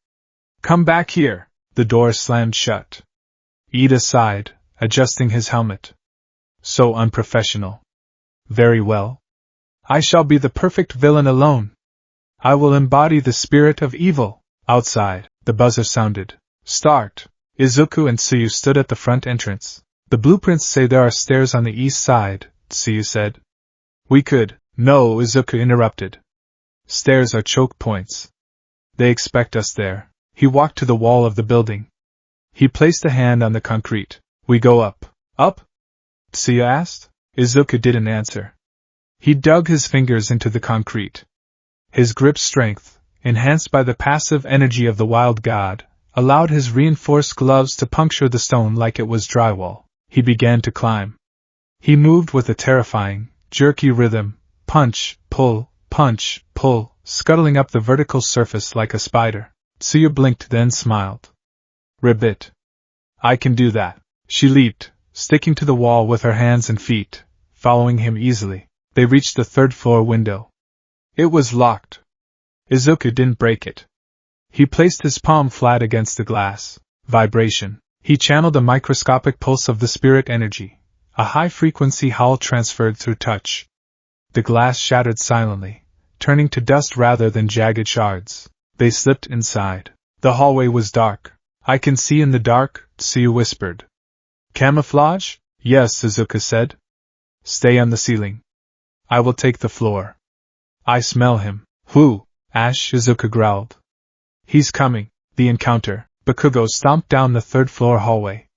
Come back here! The door slammed shut. Ida sighed, adjusting his helmet. So unprofessional. Very well. I shall be the perfect villain alone. I will embody the spirit of evil. Outside, the buzzer sounded. Start. Izuku and Tsuyu stood at the front entrance. The blueprints say there are stairs on the east side, Tsuyu said. We could. No, Izuku interrupted. Stairs are choke points. They expect us there. He walked to the wall of the building. He placed a hand on the concrete. We go up. Up? Tsuyu asked. Izuku didn't answer. He dug his fingers into the concrete. His grip strength, enhanced by the passive energy of the wild god, allowed his reinforced gloves to puncture the stone like it was drywall. He began to climb. He moved with a terrifying, jerky rhythm, punch, pull, scuttling up the vertical surface like a spider. Tsuyu blinked then smiled. Ribbit. I can do that. She leaped, sticking to the wall with her hands and feet, following him easily. They reached the 3rd-floor window. It was locked. Izuku didn't break it. He placed his palm flat against the glass. Vibration. He channeled a microscopic pulse of the spirit energy. A high-frequency howl transferred through touch. The glass shattered silently, turning to dust rather than jagged shards. They slipped inside. The hallway was dark. I can see in the dark, Tsuyu whispered. Camouflage? Yes, Izuku said. Stay on the ceiling. I will take the floor. I smell him. Who? Ash, Izuku growled. He's coming. The encounter. Bakugo stomped down the 3rd-floor hallway.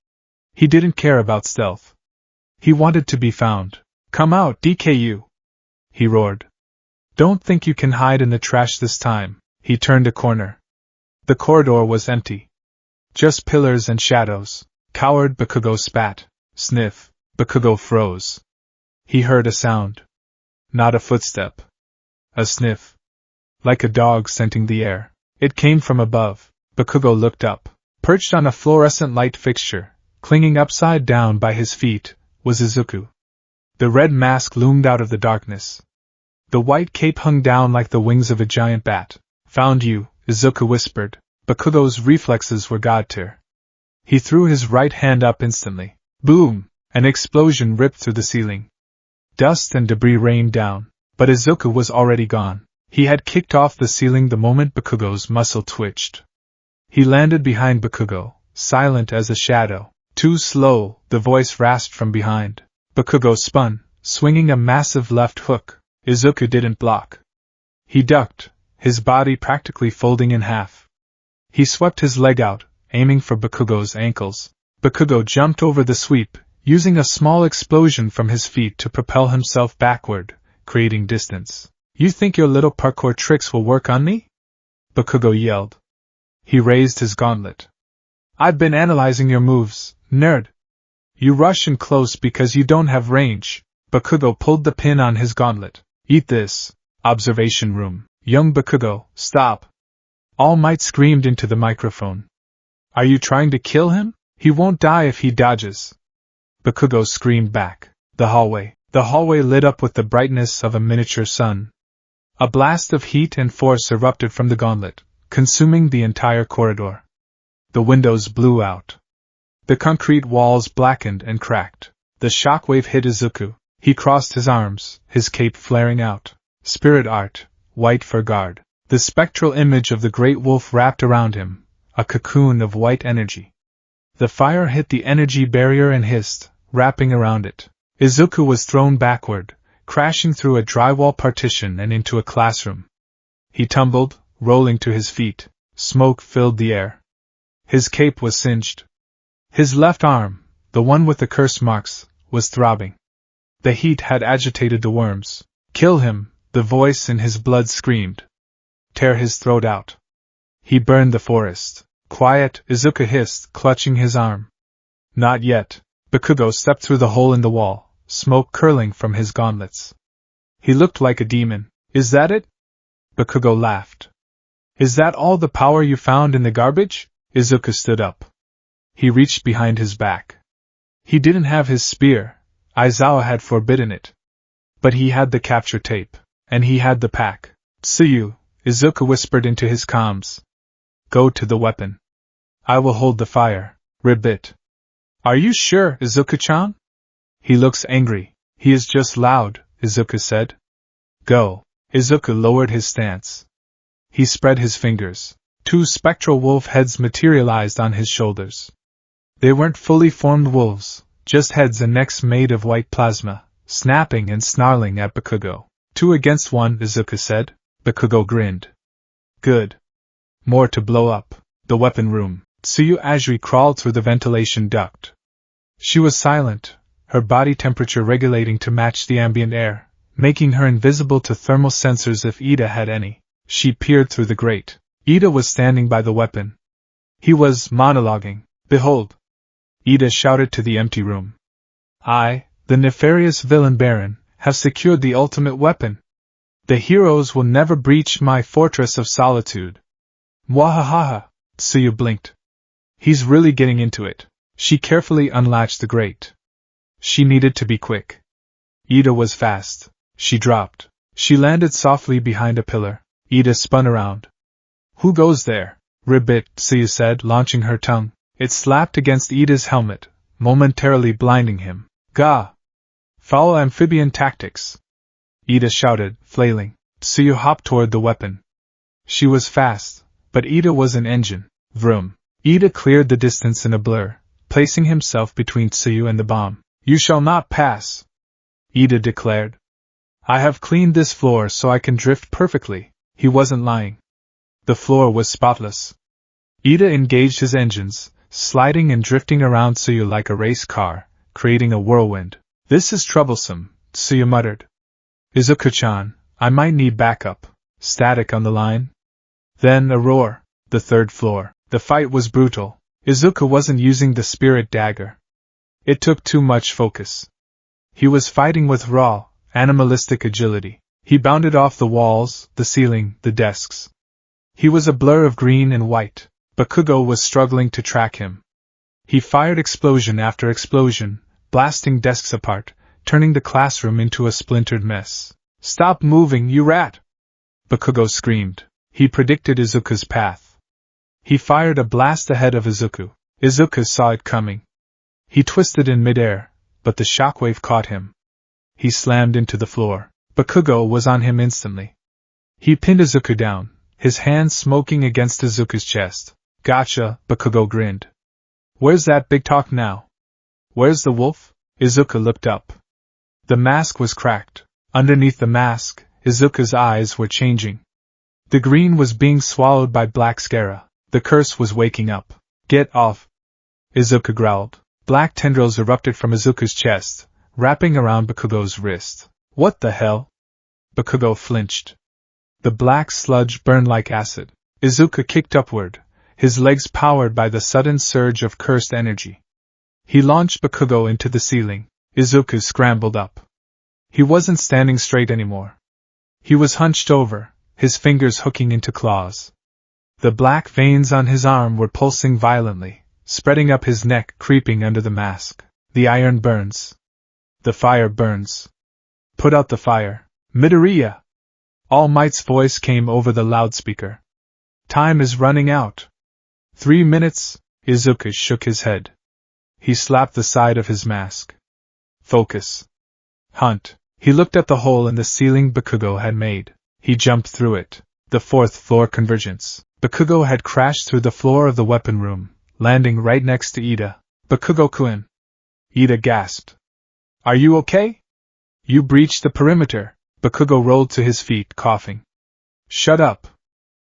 He didn't care about stealth. He wanted to be found. Come out, DKU! He roared. Don't think you can hide in the trash this time. He turned a corner. The corridor was empty. Just pillars and shadows. Coward, Bakugo spat. Sniff. Bakugo froze. He heard a sound. Not a footstep. A sniff. Like a dog scenting the air. It came from above. Bakugo looked up. Perched on a fluorescent light fixture, clinging upside down by his feet, was Izuku. The red mask loomed out of the darkness. The white cape hung down like the wings of a giant bat. Found you, Izuku whispered. Bakugo's reflexes were god tier. He threw his right hand up instantly. Boom! An explosion ripped through the ceiling. Dust and debris rained down, but Izuku was already gone. He had kicked off the ceiling the moment Bakugo's muscle twitched. He landed behind Bakugo, silent as a shadow. Too slow, the voice rasped from behind. Bakugo spun, swinging a massive left hook. Izuku didn't block. He ducked, his body practically folding in half. He swept his leg out, aiming for Bakugo's ankles. Bakugo jumped over the sweep, using a small explosion from his feet to propel himself backward, creating distance. "You think your little parkour tricks will work on me?" Bakugo yelled. He raised his gauntlet. "I've been analyzing your moves, nerd. You rush in close because you don't have range." Bakugo pulled the pin on his gauntlet. "Eat this." Observation room. "Young Bakugo, stop." All Might screamed into the microphone. "Are you trying to kill him? He won't die if he dodges." Bakugo screamed back. The hallway lit up with the brightness of a miniature sun. A blast of heat and force erupted from the gauntlet, consuming the entire corridor. The windows blew out. The concrete walls blackened and cracked. The shockwave hit Izuku. He crossed his arms, his cape flaring out. Spirit art, white fur guard. The spectral image of the great wolf wrapped around him, a cocoon of white energy. The fire hit the energy barrier and hissed, wrapping around it. Izuku was thrown backward, crashing through a drywall partition and into a classroom. He tumbled, rolling to his feet. Smoke filled the air. His cape was singed. His left arm, the one with the curse marks, was throbbing. The heat had agitated the worms. "Kill him," the voice in his blood screamed. "Tear his throat out." He burned the forest. "Quiet," Izuku hissed, clutching his arm. "Not yet." Bakugo stepped through the hole in the wall, smoke curling from his gauntlets. He looked like a demon. "Is that it?" Bakugo laughed. "Is that all the power you found in the garbage?" Izuku stood up. He reached behind his back. He didn't have his spear. Aizawa had forbidden it. But he had the capture tape. And he had the pack. "Tsuyu," Izuku whispered into his comms. "Go to the weapon. I will hold the fire." Ribbit. "Are you sure, Izuku-chan?" "He looks angry." "He is just loud," Izuku said. "Go." Izuku lowered his stance. He spread his fingers. 2 spectral wolf heads materialized on his shoulders. They weren't fully formed wolves, just heads and necks made of white plasma, snapping and snarling at Bakugo. 2 against 1, Izuku said. Bakugo grinned. "Good. More to blow up." The weapon room. Tsuyu Ajiri crawled through the ventilation duct. She was silent, her body temperature regulating to match the ambient air, making her invisible to thermal sensors if Ida had any. She peered through the grate. Ida was standing by the weapon. He was monologuing. "Behold!" Ida shouted to the empty room. "I, the nefarious villain Baron, have secured the ultimate weapon. The heroes will never breach my fortress of solitude." "Mwahaha!" Tsuyu blinked. "He's really getting into it." She carefully unlatched the grate. She needed to be quick. Ida was fast. She dropped. She landed softly behind a pillar. Ida spun around. "Who goes there?" "Ribbit," Tsuyu said, launching her tongue. It slapped against Ida's helmet, momentarily blinding him. "Gah! Foul amphibian tactics!" Ida shouted, flailing. Tsuyu hopped toward the weapon. She was fast, but Ida was an engine. Vroom. Ida cleared the distance in a blur, placing himself between Tsuyu and the bomb. "You shall not pass," Ida declared. "I have cleaned this floor so I can drift perfectly." He wasn't lying. The floor was spotless. Ida engaged his engines, sliding and drifting around Tsuyu like a race car, creating a whirlwind. "This is troublesome," Tsuyu muttered. "Izuku-chan, I might need backup." Static on the line. Then a roar. The 3rd floor. The fight was brutal. Izuku wasn't using the spirit dagger. It took too much focus. He was fighting with raw, animalistic agility. He bounded off the walls, the ceiling, the desks. He was a blur of green and white. Bakugo was struggling to track him. He fired explosion after explosion, blasting desks apart, turning the classroom into a splintered mess. "Stop moving, you rat!" Bakugo screamed. He predicted Izuku's path. He fired a blast ahead of Izuku. Izuku saw it coming. He twisted in midair, but the shockwave caught him. He slammed into the floor. Bakugo was on him instantly. He pinned Izuku down, his hands smoking against Izuku's chest. Gotcha, Bakugo grinned. Where's that big talk now? Where's the wolf? Izuku looked up. The mask was cracked. Underneath the mask, Izuku's eyes were changing. The green was being swallowed by black scara. The curse was waking up. Get off! Izuku growled. Black tendrils erupted from Izuku's chest, wrapping around Bakugo's wrist. What the hell? Bakugo flinched. The black sludge burned like acid. Izuku kicked upward, his legs powered by the sudden surge of cursed energy. He launched Bakugo into the ceiling. Izuku scrambled up. He wasn't standing straight anymore. He was hunched over, his fingers hooking into claws. The black veins on his arm were pulsing violently, spreading up his neck, creeping under the mask. The iron burns. The fire burns. Put out the fire. Midoriya! All Might's voice came over the loudspeaker. Time is running out. 3 minutes. Izuku shook his head. He slapped the side of his mask. Focus. Hunt. He looked at the hole in the ceiling Bakugo had made. He jumped through it. The 4th floor convergence. Bakugo had crashed through the floor of the weapon room, landing right next to Ida. Bakugo-kun. Ida gasped. Are you okay? You breached the perimeter. Bakugo rolled to his feet, coughing. Shut up.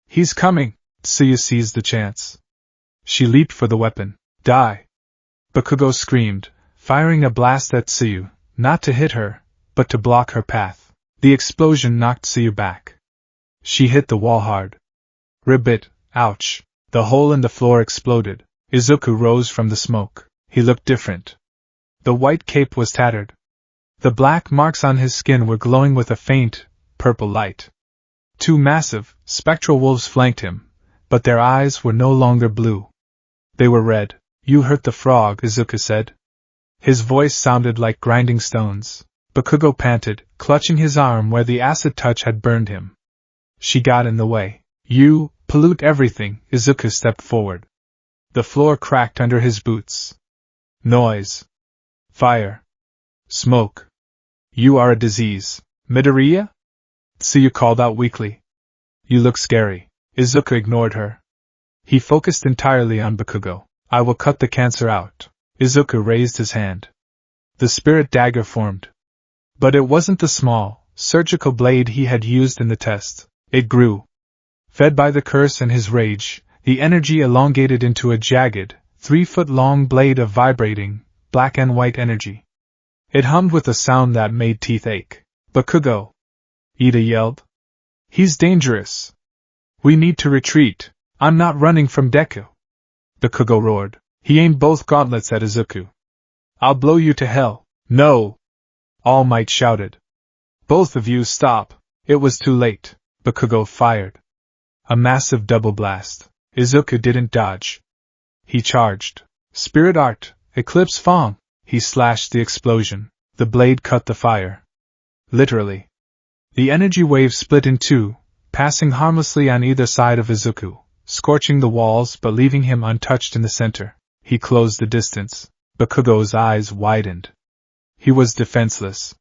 He's coming. Tsuyu seized the chance. She leaped for the weapon. Die. Bakugo screamed, firing a blast at Tsuyu, not to hit her, but to block her path. The explosion knocked Tsuyu back. She hit the wall hard. Ribbit, ouch. The hole in the floor exploded. Izuku rose from the smoke. He looked different. The white cape was tattered. The black marks on his skin were glowing with a faint, purple light. 2 massive, spectral wolves flanked him, but their eyes were no longer blue. They were red. You hurt the frog, Izuku said. His voice sounded like grinding stones. Bakugo panted, clutching his arm where the acid touch had burned him. She got in the way. You pollute everything. Izuku stepped forward. The floor cracked under his boots. Noise. Fire. Smoke. You are a disease. Midoriya? Tsuyu called out weakly. You look scary. Izuku ignored her. He focused entirely on Bakugo. I will cut the cancer out. Izuku raised his hand. The spirit dagger formed. But it wasn't the small, surgical blade he had used in the test. It grew. Fed by the curse and his rage, the energy elongated into a jagged, 3-foot-long blade of vibrating, black and white energy. It hummed with a sound that made teeth ache. Bakugo! Ida yelled. He's dangerous. We need to retreat. I'm not running from Deku. Bakugo roared. He aimed both gauntlets at Izuku. I'll blow you to hell. No! All Might shouted. Both of you stop. It was too late. Bakugo fired. A massive double blast. Izuku didn't dodge. He charged. Spirit Art, Eclipse Fong. He slashed the explosion. The blade cut the fire. Literally. The energy wave split in two, passing harmlessly on either side of Izuku, scorching the walls but leaving him untouched in the center. He closed the distance. Bakugo's eyes widened. He was defenseless.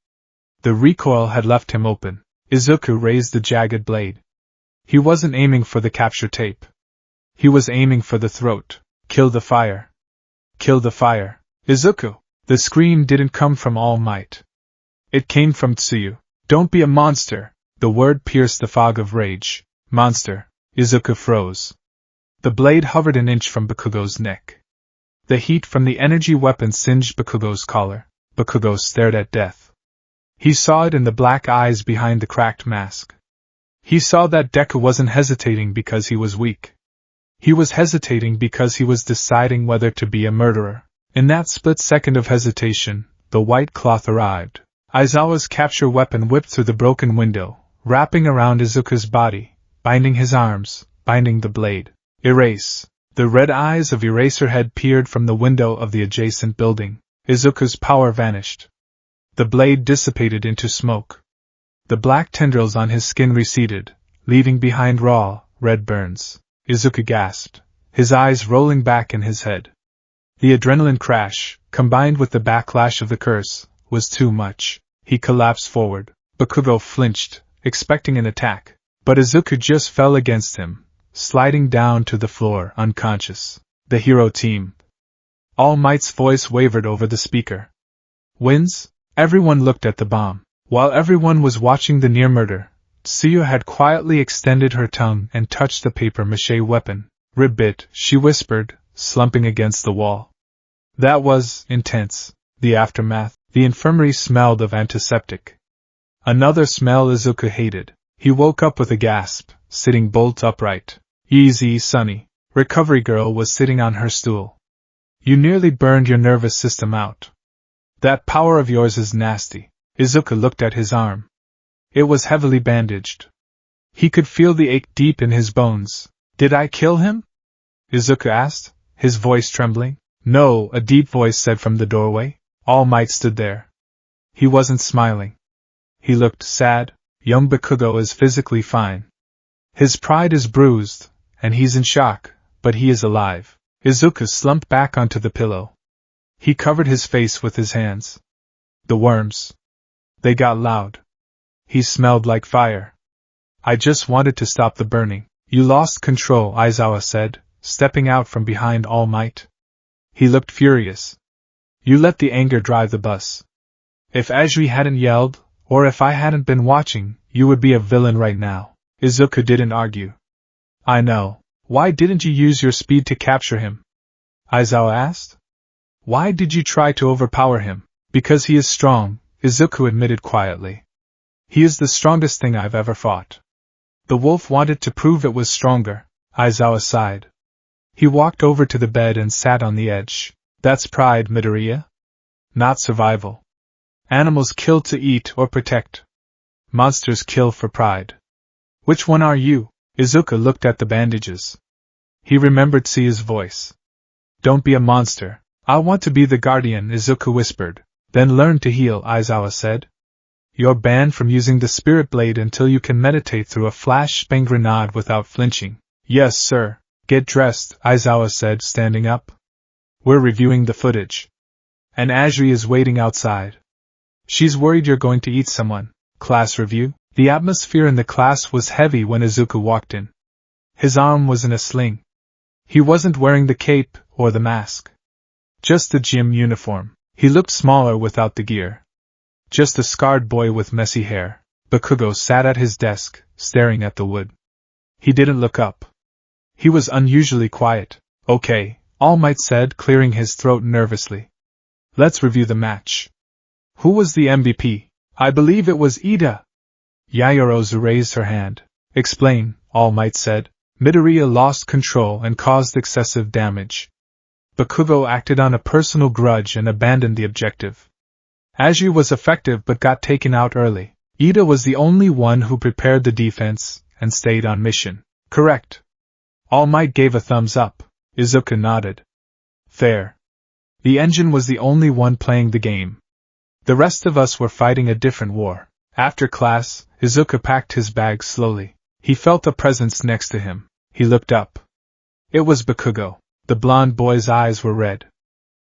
The recoil had left him open. Izuku raised the jagged blade. He wasn't aiming for the capture tape. He was aiming for the throat. Kill the fire. Kill the fire. Izuku! The scream didn't come from All Might. It came from Tsuyu. Don't be a monster! The word pierced the fog of rage. Monster. Izuku froze. The blade hovered an inch from Bakugo's neck. The heat from the energy weapon singed Bakugo's collar. Bakugo stared at death. He saw it in the black eyes behind the cracked mask. He saw that Deku wasn't hesitating because he was weak. He was hesitating because he was deciding whether to be a murderer. In that split second of hesitation, the white cloth arrived. Aizawa's capture weapon whipped through the broken window, wrapping around Izuku's body, binding his arms, binding the blade. Erase. The red eyes of Eraserhead peered from the window of the adjacent building. Izuku's power vanished. The blade dissipated into smoke. The black tendrils on his skin receded, leaving behind raw, red burns. Izuku gasped, his eyes rolling back in his head. The adrenaline crash, combined with the backlash of the curse, was too much. He collapsed forward. Bakugo flinched, expecting an attack, but Izuku just fell against him, sliding down to the floor unconscious. The hero team. All Might's voice wavered over the speaker. Wins? Everyone looked at the bomb. While everyone was watching the near murder, Tsuyu had quietly extended her tongue and touched the papier-mâché weapon. Rib bit, she whispered, slumping against the wall. That was intense. The aftermath. The infirmary smelled of antiseptic. Another smell Izuku hated. He woke up with a gasp, sitting bolt upright. Easy, Sonny. Recovery girl was sitting on her stool. You nearly burned your nervous system out. That power of yours is nasty. Izuku looked at his arm. It was heavily bandaged. He could feel the ache deep in his bones. Did I kill him? Izuku asked, his voice trembling. No, a deep voice said from the doorway. All Might stood there. He wasn't smiling. He looked sad. Young Bakugo is physically fine. His pride is bruised, and he's in shock, but he is alive. Izuku slumped back onto the pillow. He covered his face with his hands. The worms. They got loud. He smelled like fire. I just wanted to stop the burning. You lost control, Aizawa said, stepping out from behind All Might. He looked furious. You let the anger drive the bus. If Ajri hadn't yelled, or if I hadn't been watching, you would be a villain right now. Izuku didn't argue. I know. Why didn't you use your speed to capture him? Aizawa asked. Why did you try to overpower him? Because he is strong, Izuku admitted quietly. He is the strongest thing I've ever fought. The wolf wanted to prove it was stronger, Aizawa sighed. He walked over to the bed and sat on the edge. That's pride, Midoriya. Not survival. Animals kill to eat or protect. Monsters kill for pride. Which one are you? Izuku looked at the bandages. He remembered Sia's voice. Don't be a monster. I want to be the guardian, Izuku whispered. Then learn to heal, Aizawa said. You're banned from using the spirit blade until you can meditate through a flashbang grenade without flinching. Yes, sir. Get dressed, Aizawa said, standing up. We're reviewing the footage. And Ajri is waiting outside. She's worried you're going to eat someone. Class review? The atmosphere in the class was heavy when Izuku walked in. His arm was in a sling. He wasn't wearing the cape or the mask. Just the gym uniform. He looked smaller without the gear. Just a scarred boy with messy hair. Bakugo sat at his desk, staring at the wood. He didn't look up. He was unusually quiet. Okay, All Might said, clearing his throat nervously. Let's review the match. Who was the MVP? I believe it was Ida. Yayorozu raised her hand. Explain, All Might said. Midoriya lost control and caused excessive damage. Bakugo acted on a personal grudge and abandoned the objective. Ajri was effective but got taken out early. Ida was the only one who prepared the defense and stayed on mission. Correct. All Might gave a thumbs up. Izuku nodded. Fair. The engine was the only one playing the game. The rest of us were fighting a different war. After class, Izuku packed his bag slowly. He felt a presence next to him. He looked up. It was Bakugo. The blonde boy's eyes were red.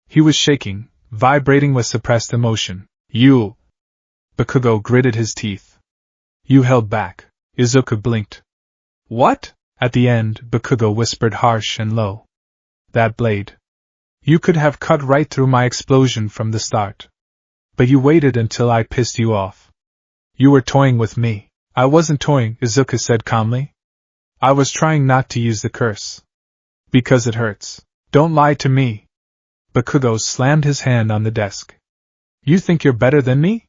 He was shaking, vibrating with suppressed emotion. You! Bakugo gritted his teeth. You held back. Izuku blinked. What? At the end, Bakugo whispered harsh and low. That blade. You could have cut right through my explosion from the start. But you waited until I pissed you off. You were toying with me. I wasn't toying, Izuku said calmly. I was trying not to use the curse. Because it hurts. Don't lie to me. Bakugo slammed his hand on the desk. You think you're better than me?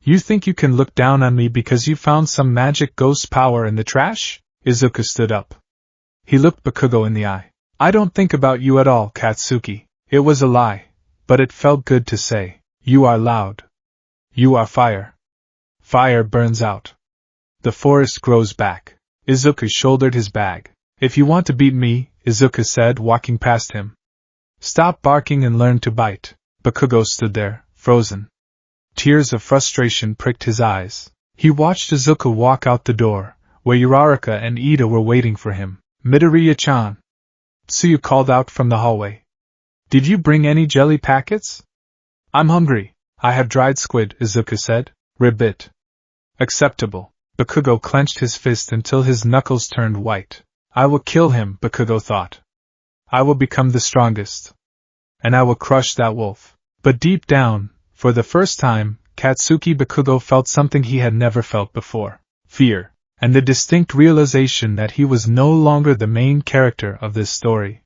You think you can look down on me because you found some magic ghost power in the trash? Izuku stood up. He looked Bakugo in the eye. I don't think about you at all, Katsuki. It was a lie, but it felt good to say. You are loud. You are fire. Fire burns out. The forest grows back. Izuku shouldered his bag. If you want to beat me, Izuku said, walking past him. Stop barking and learn to bite. Bakugo stood there, frozen. Tears of frustration pricked his eyes. He watched Izuku walk out the door, where Uraraka and Ida were waiting for him. Midoriya-chan. Tsuyu called out from the hallway. Did you bring any jelly packets? I'm hungry. I have dried squid, Izuku said. Ribbit. Acceptable. Bakugo clenched his fist until his knuckles turned white. I will kill him, Bakugo thought. I will become the strongest. And I will crush that wolf. But deep down, for the first time, Katsuki Bakugo felt something he had never felt before. Fear, and the distinct realization that he was no longer the main character of this story.